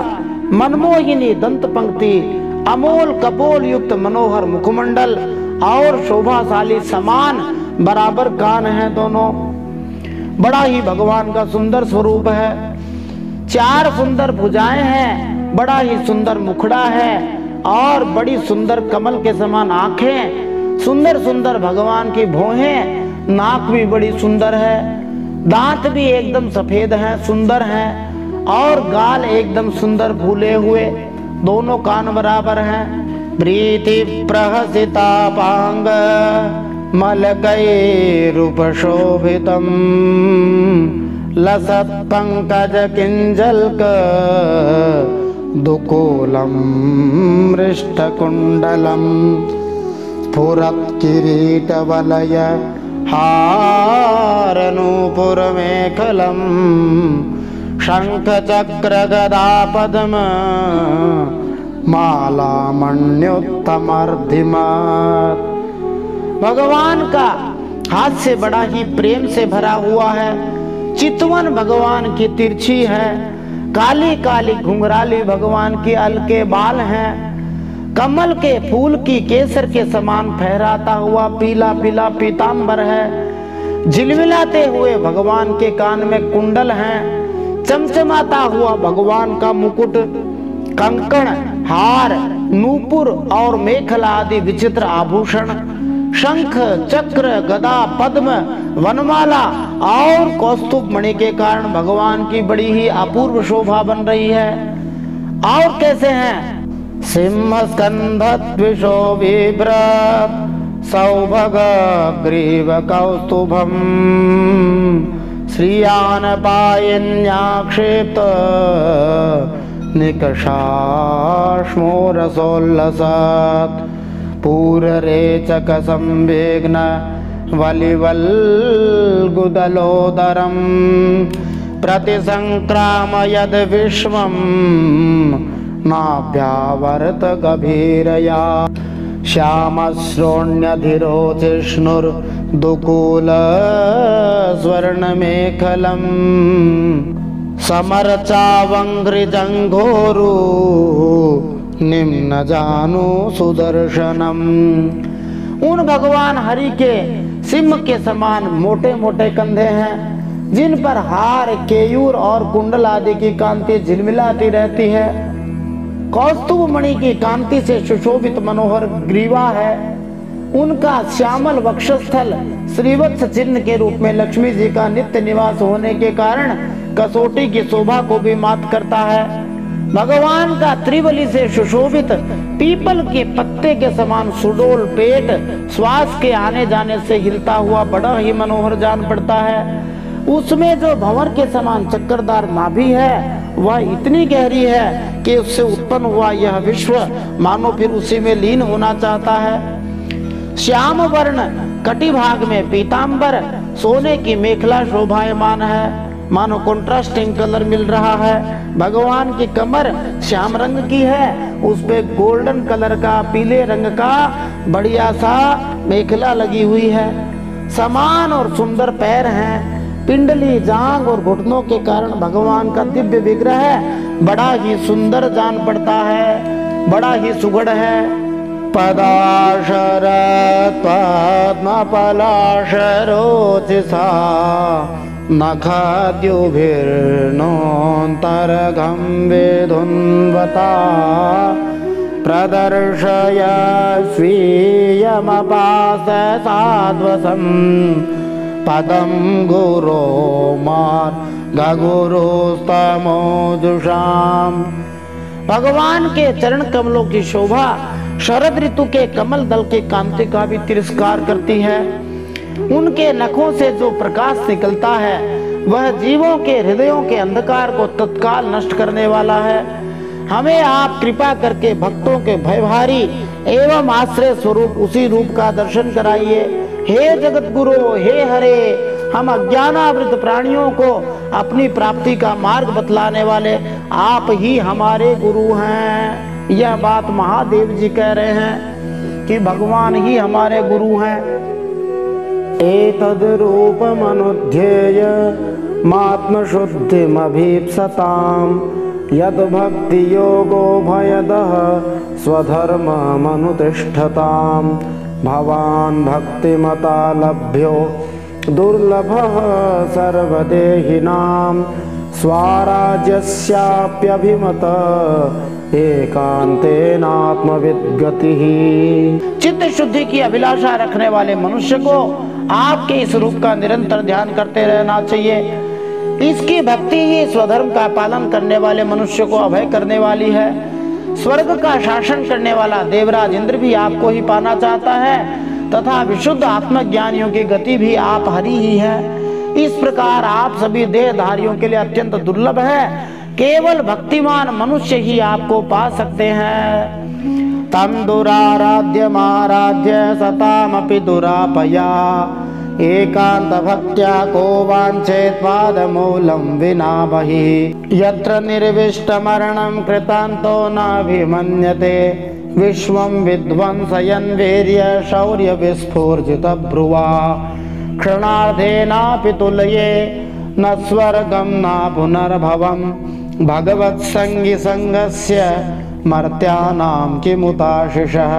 मनमोहिनी दंत पंक्ति, अमोल कपोल युक्त मनोहर मुखमंडल और शोभाशाली समान बराबर कान है दोनों। बड़ा ही भगवान का सुंदर स्वरूप है। चार सुंदर भुजाएं हैं, बड़ा ही सुंदर मुखड़ा है और बड़ी सुंदर कमल के समान आंखें, सुंदर सुंदर भगवान की भौहें, नाक भी बड़ी सुंदर है, दांत भी एकदम सफेद हैं, सुंदर हैं और गाल एकदम सुंदर फूले हुए, दोनों कान बराबर हैं। प्रीति प्रहसिता पांग मलकै रूप शोभितम लसत पंकज किंजल्क दुकूलम मृष्टकुंडलम स्फुरत् किरीट वलय हार नूपुर मेखलम शंख चक्र गदा पद्म माला मण्योत्तमर्धिमत्। भगवान का हाथ से बड़ा ही प्रेम से भरा हुआ है। चितवन भगवान की तिरछी है, काली काली घुंघराली भगवान की अलके बाल हैं, कमल के फूल की केसर के समान फहराता हुआ पीला पीला पीतांबर है। झिलमिलाते हुए भगवान के कान में कुंडल हैं, चमचमाता हुआ भगवान का मुकुट, कंकण, हार, नूपुर और मेखला आदि विचित्र आभूषण, शंख चक्र गदा पद्म वनमाला और कौस्तुभ मणि के कारण भगवान की बड़ी ही अपूर्व शोभा बन रही है। और कैसे हैं? सिंह स्कंध द्विशोभिभ्र सौभग ग्रीव कौस्तुभम श्रियान पायन्याक्षेप्त निकषाश्मोरसोल्लसत् पूररेचक संवेग्न वलिवल गुदलोदरम प्रतिसंक्राम यद विश्वम नाभ्यावर्त गभीरया श्यामश्रोण्यधिरोधिष्णुर्दुकूल स्वर्णमेखलम समरचावंघ्रिजंघोरु निम्न जानु सुदर्शनम। उन भगवान हरि के सिंह के समान मोटे मोटे कंधे हैं, जिन पर हार, केयूर और कुंडल आदि की कांति झिलमिलाती रहती है। कौस्तुभ मणि की कांति से सुशोभित मनोहर ग्रीवा है। उनका श्यामल वक्षस्थल श्रीवत्स चिन्ह के रूप में लक्ष्मी जी का नित्य निवास होने के कारण कसौटी की शोभा को भी मात करता है। भगवान का त्रिबली से सुशोभित पीपल के पत्ते के समान सुडोल पेट श्वास के आने जाने से हिलता हुआ बड़ा ही मनोहर जान पड़ता है। उसमें जो भंवर के समान चक्करदार नाभि है वह इतनी गहरी है कि उससे उत्पन्न हुआ यह विश्व मानो फिर उसी में लीन होना चाहता है। श्याम वर्ण कटिभाग में पीतांबर सोने की मेखला शोभायमान है, मानो कंट्रास्टिंग कलर मिल रहा है। भगवान की कमर श्याम रंग की है, उस पे गोल्डन कलर का पीले रंग का बढ़िया सा मेखला लगी हुई है। समान और सुंदर पैर हैं, पिंडली जांग और घुटनों के कारण भगवान का दिव्य विग्रह बड़ा ही सुंदर जान पड़ता है, बड़ा ही सुघड़ है। पदाशर पद्मपलाशरोचिषा नखाद्युभिर्नोऽन्तरघं विधुन्वता प्रदर्शय स्वीयमपाससाद्वसं पदं गुरो मार्गगुरुस्तमोजुषाम्। भगवान के चरण कमलों की शोभा शरद ऋतु के कमल दल के कांति का भी तिरस्कार करती है। उनके नखों से जो प्रकाश निकलता है वह जीवों के हृदयों के अंधकार को तत्काल नष्ट करने वाला है। हमें आप कृपा करके भक्तों के भयभारी एवं आश्रय स्वरूप उसी रूप का दर्शन कराइए। हे जगत गुरु, हे हरे, हम अज्ञानावृत प्राणियों को अपनी प्राप्ति का मार्ग बतलाने वाले आप ही हमारे गुरु हैं। यह बात महादेव जी कह रहे हैं कि भगवान ही हमारे गुरु हैं। एतद् रूपमनुध्येय मात्मशुद्धिमभीप्सताम् यद् भक्ति योगो भयदः स्वधर्ममनुतिष्ठताम् भवान् भक्तिमता लभ्यो दुर्लभः सर्वदेहिनां स्वराज्यस्याप्यभिमत एकांतेनात्मविद्गतिः। चित्त शुद्धि की अभिलाषा रखने वाले मनुष्य को आपके इस रूप का निरंतर ध्यान करते रहना चाहिए। इसकी भक्ति ही स्वधर्म का पालन करने वाले मनुष्य को अभय करने वाली है। स्वर्ग का शासन करने वाला देवराज इंद्र भी आपको ही पाना चाहता है तथा विशुद्ध आत्मज्ञानियों की गति भी आप हरि ही है। इस प्रकार आप सभी देहधारियों के लिए अत्यंत दुर्लभ है। केवल भक्तिमान मनुष्य ही आपको पा सकते हैं। तम दुराराध्यमाराध्य सतामपि दुरापया एकांत भक्त्या को वांछेत पादमूलं विना बहिः यत्र निर्विष्ट मरणं कृतान्तो नाभिमन्यते विश्वं विध्वंसयन् वीर्य शौर्य विस्फूर्जित ब्रुवा क्षणार्धेनापि तुलये न स्वर्गं न पुनर्भवं भगवत्संगी संगस्य मर्त्यानाम किमुताशिषः।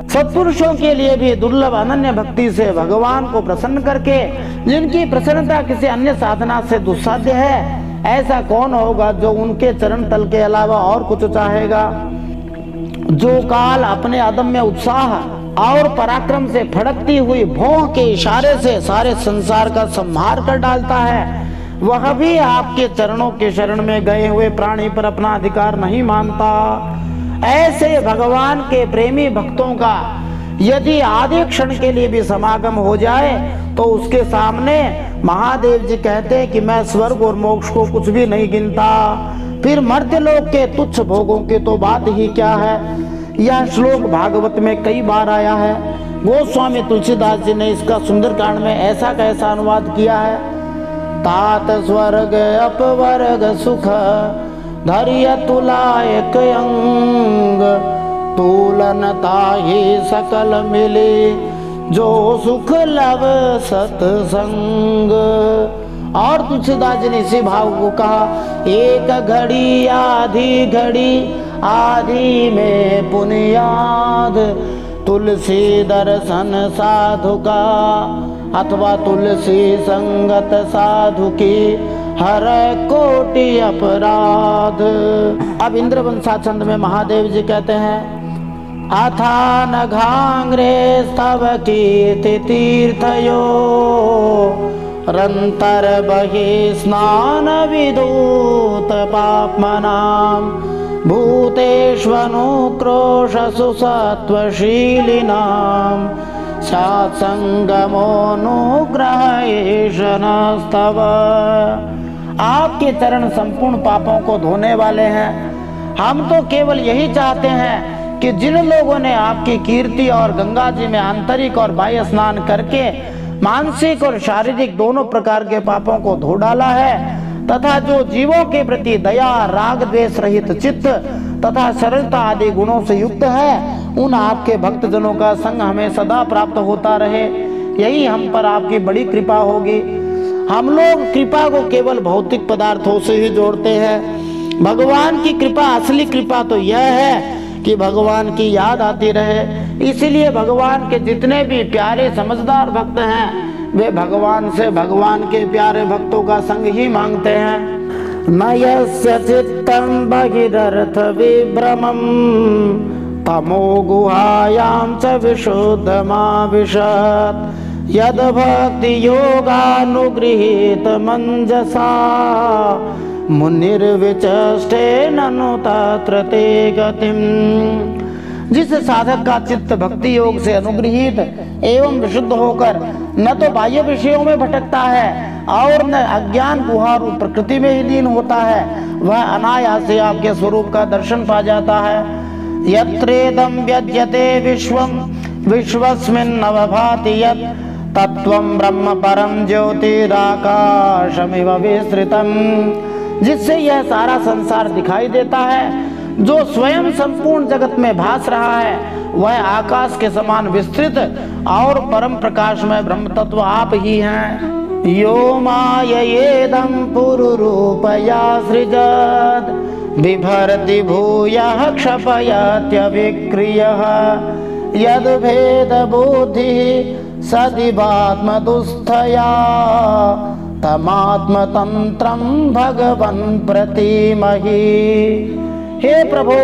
सत्पुरुषों के लिए भी दुर्लभ अनन्य भक्ति से भगवान को प्रसन्न करके जिनकी प्रसन्नता किसी अन्य साधना से दुस्साध्य है, ऐसा कौन होगा जो उनके चरण तल के अलावा और कुछ चाहेगा। जो काल अपने अदम्य उत्साह और पराक्रम से फड़कती हुई भौं के इशारे से सारे संसार का संहार कर डालता है, वह भी आपके चरणों के शरण में गए हुए प्राणी पर अपना अधिकार नहीं मानता। ऐसे भगवान के प्रेमी भक्तों का यदि आधे क्षण के लिए भी समागम हो जाए तो उसके सामने महादेव जी कहते हैं कि मैं स्वर्ग और मोक्ष को कुछ भी नहीं गिनता, फिर मर्त्यलोक के तुच्छ भोगों की तो बात ही क्या है। यह श्लोक भागवत में कई बार आया है। गोस्वामी तुलसीदास जी ने इसका सुंदरकांड में ऐसा कैसा अनुवाद किया है। तात स्वर्ग अपवर्ग सुख धैर्य तुलायक अंग तुलन ताहि सकल मिले जो सुख लव सत्संग। और तुलसीदास जी ने इसी भाव को कहा, एक घड़ी आधी में पुनियाद तुलसी दर्शन साधु का अथवा तुलसी संगत साधु की हर कोटि अपराध। अब इंद्रवंशा छंद में महादेव जी कहते हैं, अथा नघांग्रे स्तव कीर्ति तीर्थयो रंतर बहि स्नान विदूत पापमनाम भूतेष्वनुक्रोश सुसत्वशीलिनाम सत्संगमोनुग्रहैषणस्तव। आपके चरण संपूर्ण पापों को धोने वाले हैं। हम तो केवल यही चाहते हैं कि जिन लोगों ने आपकी कीर्ति और गंगा जी में आंतरिक और बाह्य स्नान करके मानसिक और शारीरिक दोनों प्रकार के पापों को धो डाला है तथा जो जीवों के प्रति दया राग द्वेष रहित चित्त तथा सरलता आदि गुणों से युक्त है, उन आपके भक्तजनों का संग हमें सदा प्राप्त होता रहे। यही हम पर आपकी बड़ी कृपा होगी। हम लोग कृपा को केवल भौतिक पदार्थों से ही जोड़ते हैं। भगवान की कृपा, असली कृपा तो यह है कि भगवान की याद आती रहे। इसीलिए भगवान के जितने भी प्यारे समझदार भक्त हैं वे भगवान से भगवान के प्यारे भक्तों का संग ही मांगते हैं। न यस्य चित्तं बहिरर्थ विभ्रमं तमो गुहायां च विशुद्धमाविशत् यद् भक्ति योगानुगृहीत मंजसा मुनिर्विचष्टे ननु तत्र ते गतिम्। जिस साधक का चित्त भक्ति योग से अनुगृहित एवं विशुद्ध होकर न तो बाह्य विषयों में भटकता है और न अज्ञान गुहा रूप प्रकृति में ही लीन होता है, वह अनायास से आपके स्वरूप का दर्शन पा जाता है। यत्रेदं व्यज्यते विश्वं विश्वस्मिन् नवभाति यत् तत्वं ब्रह्म परम ज्योतिराकाशमिव विस्तृतम्, जिससे यह सारा संसार दिखाई देता है। जो स्वयं संपूर्ण जगत में भास रहा है वह आकाश के समान विस्तृत और परम प्रकाश में ब्रह्म तत्व आप ही हैं। यो माययेदं पुरुरूपया सृजत् बिभर्ति भूयः क्षपयत्यविक्रियः यद् भेद बुद्धिः सदिवात्मदुस्थया तमात्मतंत्रं भगवन् प्रतीमहि। हे प्रभु,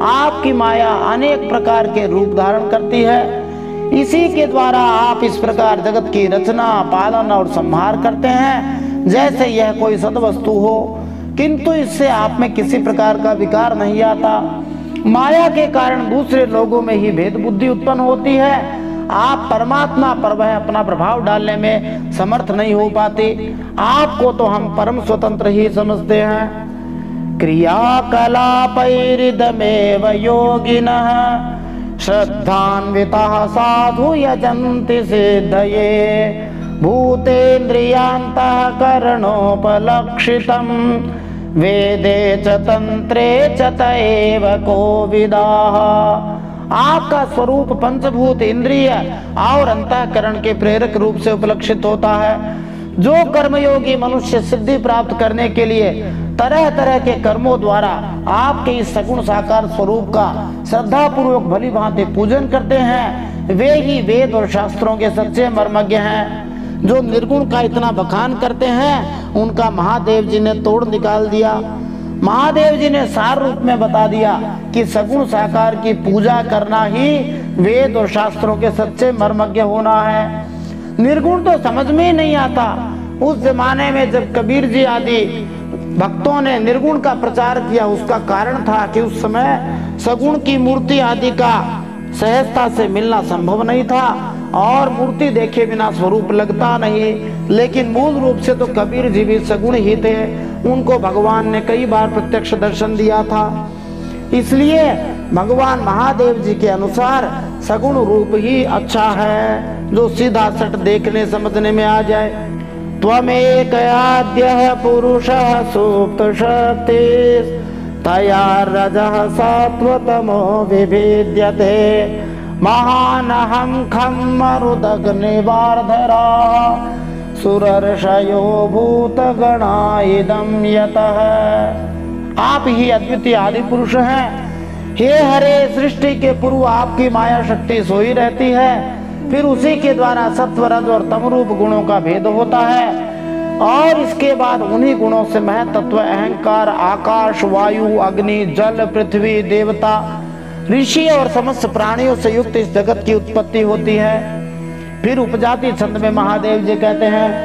आपकी माया अनेक प्रकार के रूप धारण करती है। इसी के द्वारा आप इस प्रकार जगत की रचना, पालन और संहार करते हैं जैसे यह कोई सद्वस्तु हो, किंतु इससे आप में किसी प्रकार का विकार नहीं आता। माया के कारण दूसरे लोगों में ही भेद बुद्धि उत्पन्न होती है। आप परमात्मा पर वह अपना प्रभाव डालने में समर्थ नहीं हो पाते। आपको तो हम परम स्वतंत्र ही समझते हैं। क्रियाकलापैरिदमेव योगिनः श्रद्धान्विताः साधु यजन्ति सिद्धये भूतेन्द्रियान्तःकरणोपलक्षितं वेदे च तंत्रे च तएव कोविदाः। आपका स्वरूप पंचभूत, इंद्रिय और अंतःकरण के प्रेरक रूप से उपलक्षित होता है। जो कर्मयोगी मनुष्य सिद्धि प्राप्त करने के लिए तरह तरह के कर्मों द्वारा आपके इस सगुण साकार स्वरूप का श्रद्धा पूर्वक भली भांति पूजन करते हैं, वे ही वेद और शास्त्रों के सच्चे मर्मज्ञ हैं। जो निर्गुण का इतना बखान करते हैं उनका महादेव जी ने तोड़ निकाल दिया। महादेव जी ने सार रूप में बता दिया कि सगुण साकार की पूजा करना ही वेद और शास्त्रों के सच्चे मर्मज्ञ होना है। निर्गुण तो समझ में ही नहीं आता। उस जमाने में जब कबीर जी आदि भक्तों ने निर्गुण का प्रचार किया, उसका कारण था कि उस समय सगुण की मूर्ति आदि का सहजता से मिलना संभव नहीं था और मूर्ति देखे बिना स्वरूप लगता नहीं। लेकिन मूल रूप से तो कबीर जी भी सगुण ही थे। उनको भगवान ने कई बार प्रत्यक्ष दर्शन दिया था। इसलिए भगवान महादेव जी के अनुसार सगुण रूप ही अच्छा है, जो सीधा सट देखने समझने में आ जाए। त्वमेक आद्यः पुरुषः सुप्त शक्तिः तया रजः सत्त्वतमो विभिद्यते महानहं खं मरुदग्निवार्धरा सुरर्षयो भूतगणा इदं यतः। आप ही अद्वितीय आदि पुरुष हैं। हे हरे, सृष्टि के पूर्व आपकी माया शक्ति सोई रहती है, फिर उसी के द्वारा सत्व, रज और तमरूप गुणों का भेद होता है और इसके बाद उन्हीं गुणों से महतत्व, अहंकार, आकाश, वायु, अग्नि, जल, पृथ्वी, देवता, ऋषि और समस्त प्राणियों से युक्त इस जगत की उत्पत्ति होती है। फिर उपजाति छंद में महादेव जी कहते हैं,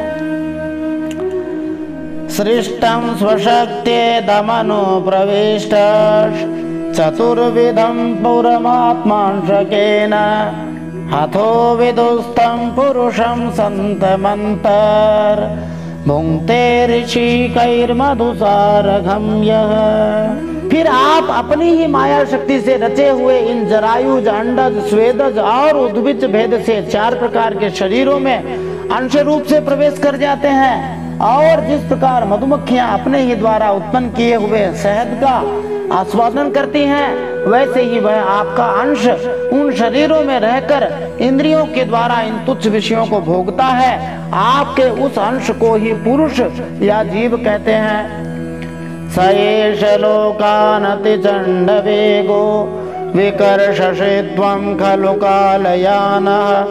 सृष्टं स्वशक्त्येदमनु प्रविष्ट चतुर्विधं पुरमात्मांशकेन हतो विदुस्तं पुरुषं सन्तमन्तर् भुङ्क्ते ऋषिकैर्मधुसारघं यः। फिर आप अपनी ही माया शक्ति से रचे हुए इन जरायुज, अंडज, स्वेदज और उद्भिज भेद से 4 प्रकार के शरीरों में अंश रूप से प्रवेश कर जाते हैं। और जिस प्रकार मधुमक्खियां अपने ही द्वारा उत्पन्न किए हुए शहद का आस्वादन करती हैं, वैसे ही वह आपका अंश उन शरीरों में रहकर इंद्रियों के द्वारा इन तुच्छ विषयों को भोगता है। आपके उस अंश को ही पुरुष या जीव कहते हैं। स एष लोकानति चंड वेगो विकर्षसे त्वं खलु कालयानः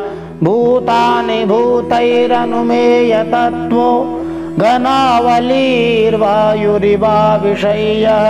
भूतानि भूतैरनुमेय तत्त्वो घनावलीर्वायुरिवा विषय्यः।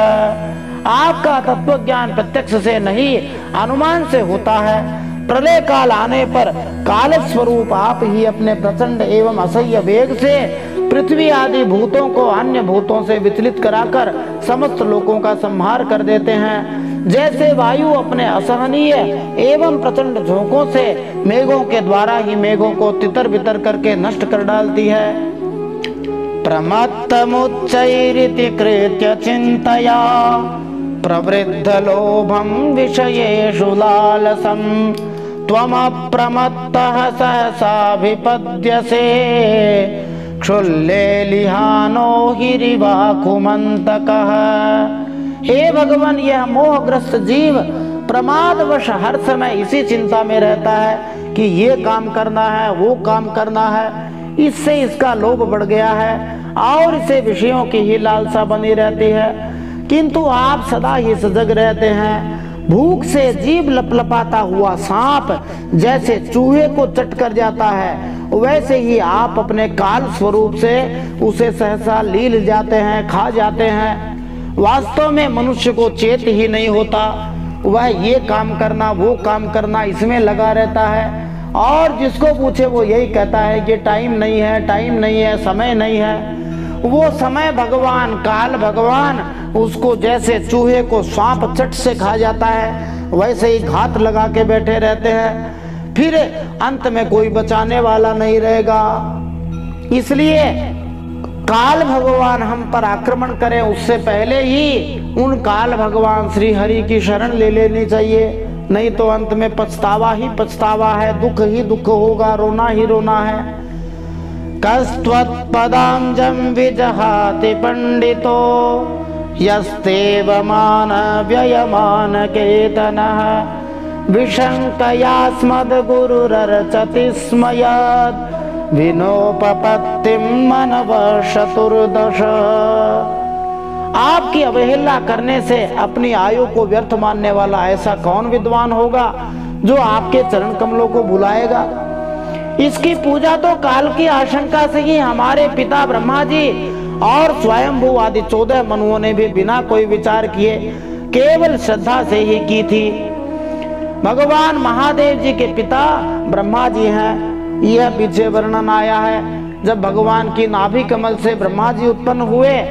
आपका तत्व ज्ञान प्रत्यक्ष से नहीं अनुमान से होता है। प्रलय काल आने पर काल स्वरूप आप ही अपने प्रचंड एवं असह्य वेग से पृथ्वी आदि भूतों को अन्य भूतों से विचलित कराकर समस्त लोकों का संहार कर देते हैं। जैसे वायु अपने असहनीय एवं प्रचंड झोंकों से मेघों के द्वारा ही मेघों को तितर बितर करके नष्ट कर डालती है। प्रमत्तमुच्चैरिति कृत्य चिन्तया प्रवृद्ध लोभं विषयेषु लालसं त्वमप्रमत्तः सहसाभिपद्यसे क्षुल्ले लिहानो हिरिवाकुमन्तकः। हे भगवान, यह मोहग्रस्त जीव प्रमादवश हर समय इसी चिंता में रहता है कि ये काम करना है, वो काम करना है। इससे इसका लोभ बढ़ गया है और इसे विषयों की ही लालसा बनी रहती है। किंतु आप सदा ही सजग रहते हैं। भूख से जीभ लपलपाता हुआ सांप जैसे चूहे को चट कर जाता है, वैसे ही आप अपने काल स्वरूप से उसे सहसा लील जाते हैं, खा जाते हैं। वास्तव में मनुष्य को चेत ही नहीं होता, वह ये काम करना, वो काम करना इसमें लगा रहता है। और जिसको पूछे वो यही कहता है कि टाइम नहीं है, टाइम नहीं है, समय नहीं है। वो समय भगवान, काल भगवान उसको जैसे चूहे को सांप चट से खा जाता है, वैसे ही घात लगा के बैठे रहते हैं। फिर अंत में कोई बचाने वाला नहीं रहेगा। इसलिए काल भगवान हम पर आक्रमण करें उससे पहले ही उन काल भगवान श्री हरि की शरण ले लेनी चाहिए, नहीं तो अंत में पछतावा ही पछतावा है, दुख ही दुख होगा, रोना ही रोना है। कस्त्वत्पदांजं विजहाति पंडितो यस्तेवमान व्ययमान केतनः विशंकयास्मद्गुरुरर्चति स्म यद् विनोपपत्तिं मनवशतुर्दश। आपकी अवहेलना करने से अपनी आयु को व्यर्थ मानने वाला ऐसा कौन विद्वान होगा जो आपके चरण कमलों को भुलाएगा। इसकी पूजा तो काल की आशंका से ही हमारे पिता ब्रह्मा जी और स्वयंभू आदि 14 मनुओं ने भी बिना कोई विचार किए केवल श्रद्धा से ही की थी। भगवान महादेव जी के पिता ब्रह्मा जी हैं। यह पीछे वर्णन आया है। जब भगवान की नाभि कमल से ब्रह्मा जी उत्पन्न हुए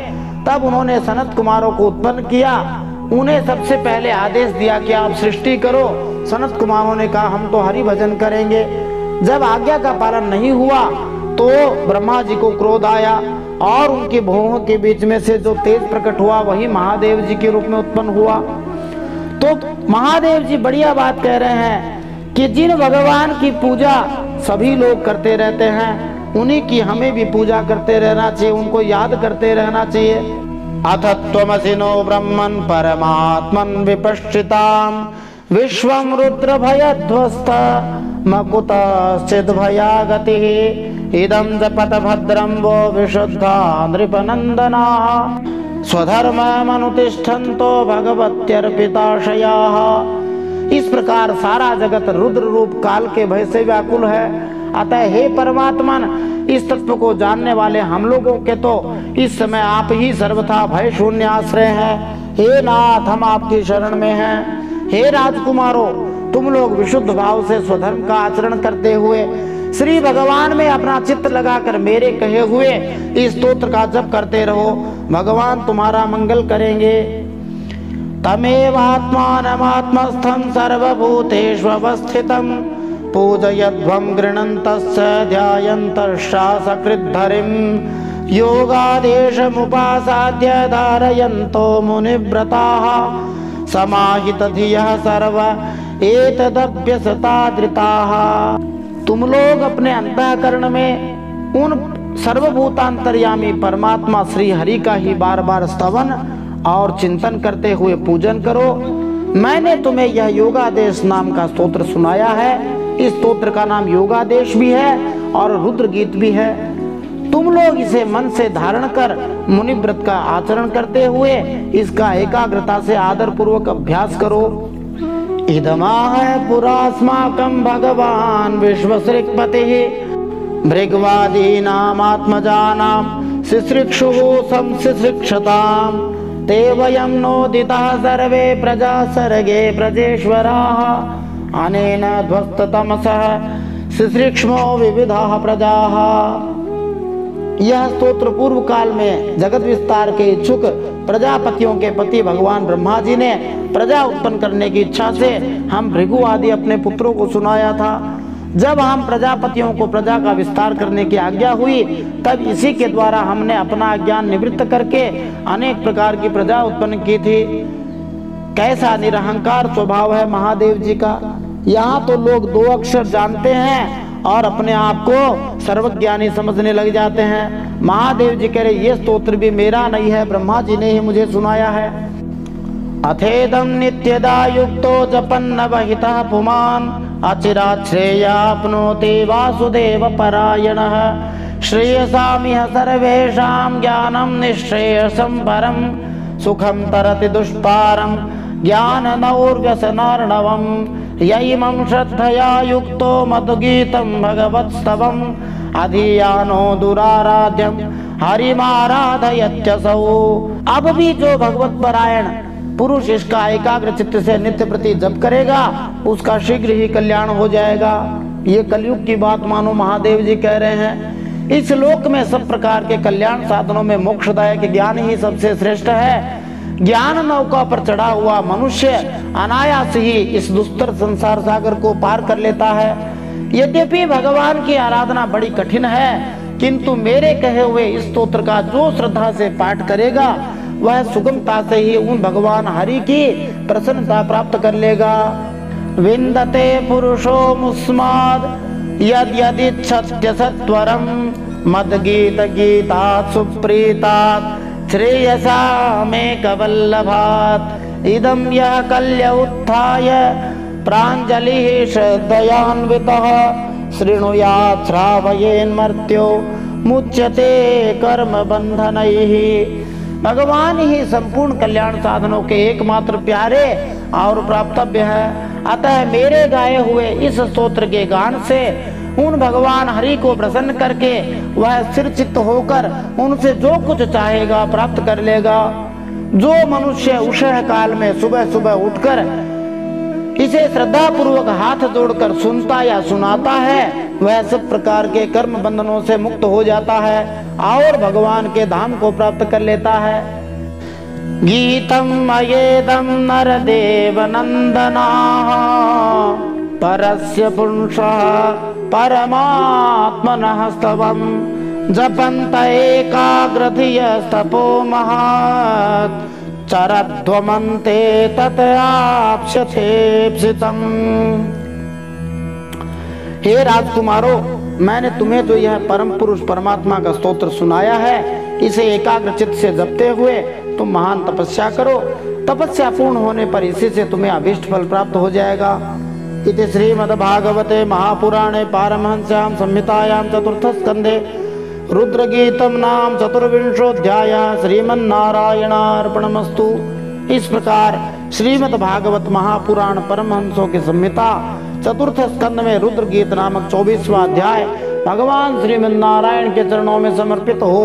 तब उन्होंने सनत कुमारों को उत्पन्न किया। उन्हें सबसे पहले आदेश दिया कि आप सृष्टि करो। सनत कुमारों ने कहा हम तो हरि भजन करेंगे। जब आज्ञा का पालन नहीं हुआ तो ब्रह्मा जी को क्रोध आया और उनकी भौहों के बीच में से जो तेज प्रकट हुआ वही महादेव जी के रूप में उत्पन्न हुआ। तो महादेव जी बढ़िया बात कह रहे हैं कि जिन भगवान की पूजा सभी लोग करते रहते हैं उन्हीं की हमें भी पूजा करते रहना चाहिए, उनको याद करते रहना चाहिए। अथ त्वमसिनो ब्रह्मन् परमात्मन् विपश्चिताम् विश्वं रुद्र भयध्वस्त मकुतश्चिद् भयागतिः इदं जपत भद्रं वो विशुद्धा नृपनन्दनाः स्वधर्ममनुतिष्ठन्तो भगवत्यर्पिताशयाः। इस प्रकार सारा जगत रुद्र रूप काल के भय से व्याकुल है। अतः हे परमात्मन, इस तत्व को जानने वाले हम लोगों के तो इस समय आप ही सर्वथा भय शून्य आश्रय हैं। हे नाथ, हम आपकी शरण में हैं। हे राजकुमारों, तुम लोग विशुद्ध भाव से स्वधर्म का आचरण करते हुए श्री भगवान में अपना चित्त लगाकर मेरे कहे हुए इस स्तोत्र का जप करते रहो। भगवान तुम्हारा मंगल करेंगे। तमेवात्मानमात्मस्थं सर्वभूतेष्वस्थितं पूजयध्वं गृह्णन्तस्य ध्यायन्तश्चासकृद्धरिं योगादेशमुपासाद्य धारयन्तो मुनिव्रताः समाहितधियः सर्व एतदभ्यसतादृताः। तुम लोग अपने अंतःकरण में उन सर्वभूतांतर्यामी परमात्मा श्री हरि का ही बार बार स्तवन और चिंतन करते हुए पूजन करो। मैंने तुम्हें यह योगादेश नाम का स्तोत्र सुनाया है। इस स्तोत्र का नाम योगादेश भी है और रुद्र गीत भी है। तुम लोग इसे मन से धारण कर मुनिव्रत का आचरण करते हुए इसका एकाग्रता से आदर पूर्वक अभ्यास करो। इदमाह पुरास्माकं भगवान विश्वसृक्पतिः भृग्वादीनामात्मजानां शिश्रिक्षुः संशिक्षताम् ते वयं नोदिताः सर्वे प्रजा सर्गे प्रजेश्वराः अनेन ध्वस्ततमसः शिश्रिक्ष्मो विविधाः प्रजाः। यह स्तोत्र पूर्व काल में जगत विस्तार के इच्छुक प्रजापतियों के पति भगवान ब्रह्मा जी ने प्रजा उत्पन्न करने की इच्छा से हम भृगु आदि अपने पुत्रों को सुनाया था। जब हम प्रजापतियों को प्रजा का विस्तार करने की आज्ञा हुई तब इसी के द्वारा हमने अपना ज्ञान निवृत्त करके अनेक प्रकार की प्रजा उत्पन्न की थी। कैसा निरहंकार स्वभाव है महादेव जी का। यहाँ तो लोग 2 अक्षर जानते हैं और अपने आप को सर्वज्ञानी समझने लग जाते हैं। महादेव जी कह रहे ये स्तोत्र भी मेरा नहीं है, ब्रह्मा जी ने ही मुझे सुनाया है। अथेदम नित्यदा युक्तो जपन्न वहितः पुमान् अचिरात् श्रेयाप्नोति वासुदेव परायणः श्रेयसामिह सर्वेषां ज्ञानं निःश्रेयसं परं सुखं तरति दुष्पारं ज्ञाननौर्व्यसनार्णवम् यैमं श्रद्धया युक्तो मधुगीतं भगवत्स्तवम् अधियानो दुराराध्यं हरिमाराधयत्यसौ। अब भी जो भगवत परायण पुरुष इसका एकाग्र चित्त से नित्य प्रति जप करेगा उसका शीघ्र ही कल्याण हो जाएगा। ये कलयुग की बात मानो महादेव जी कह रहे हैं। इस लोक में सब प्रकार के कल्याण साधनों में मोक्षदायक ज्ञान ही सबसे श्रेष्ठ है। ज्ञान नौका पर चढ़ा हुआ मनुष्य अनायास ही इस दुस्तर संसार सागर को पार कर लेता है। यद्यपि भगवान की आराधना बड़ी कठिन है, किंतु मेरे कहे हुए इस स्तोत्र का जो श्रद्धा से पाठ करेगा वह सुगमता से ही उन भगवान हरि की प्रसन्नता प्राप्त कर लेगा। विन्दते पुरुषो मुस्माद यद यदिच्छत्य सत्वरम मद्गीत गीतात् सुप्रीतात् श्रेयसा मे कवल्लभात् इदं यः कल्य उत्थाय प्राञ्जलिः श्रद्धयान्वितः शृणुयात् श्रावयेन्मर्त्यो मुच्यते कर्म बंधनैः। भगवान ही संपूर्ण कल्याण साधनों के एकमात्र प्यारे और प्राप्तव्य है। अतः मेरे गाए हुए इस स्तोत्र के गान से उन भगवान हरि को प्रसन्न करके वह स्थिर चित्त होकर उनसे जो कुछ चाहेगा प्राप्त कर लेगा। जो मनुष्य उषः काल में सुबह सुबह उठकर इसे श्रद्धा पूर्वक हाथ जोड़कर सुनता या सुनाता है वह सब प्रकार के कर्म बंधनों से मुक्त हो जाता है और भगवान के धाम को प्राप्त कर लेता है। गीतम अयेदम नरदेव नंदनाः परस्य पुंसः परमात्मनः स्तवम् जपन्त एकाग्रधियस्तपो महत् चरध्वमन्ते तत् आप्स्यथेप्सितम्। हे राजकुमारों, मैंने तुम्हें जो यह परम पुरुष परमात्मा का स्तोत्र सुनाया है इसे एकाग्र चित्त से जपते हुए तुम महान तपस्या करो। तपस्या पूर्ण होने पर इसी से तुम्हें अभीष्ट फल प्राप्त हो जाएगा। इति श्रीमद्भागवते महापुराणे पारमहंस्यां संहितायां चतुर्थ स्कंधे रुद्रगीतम नाम चतुर्विंशोऽध्याय श्रीमन्नारायणार्पणमस्तु। इस प्रकार श्रीमद्भागवत महापुराण परमहंसों की संहिता चतुर्थ स्कंद में रुद्रगीत नामक 24वां अध्याय भगवान श्रीमन्नारायण के चरणों में समर्पित हो।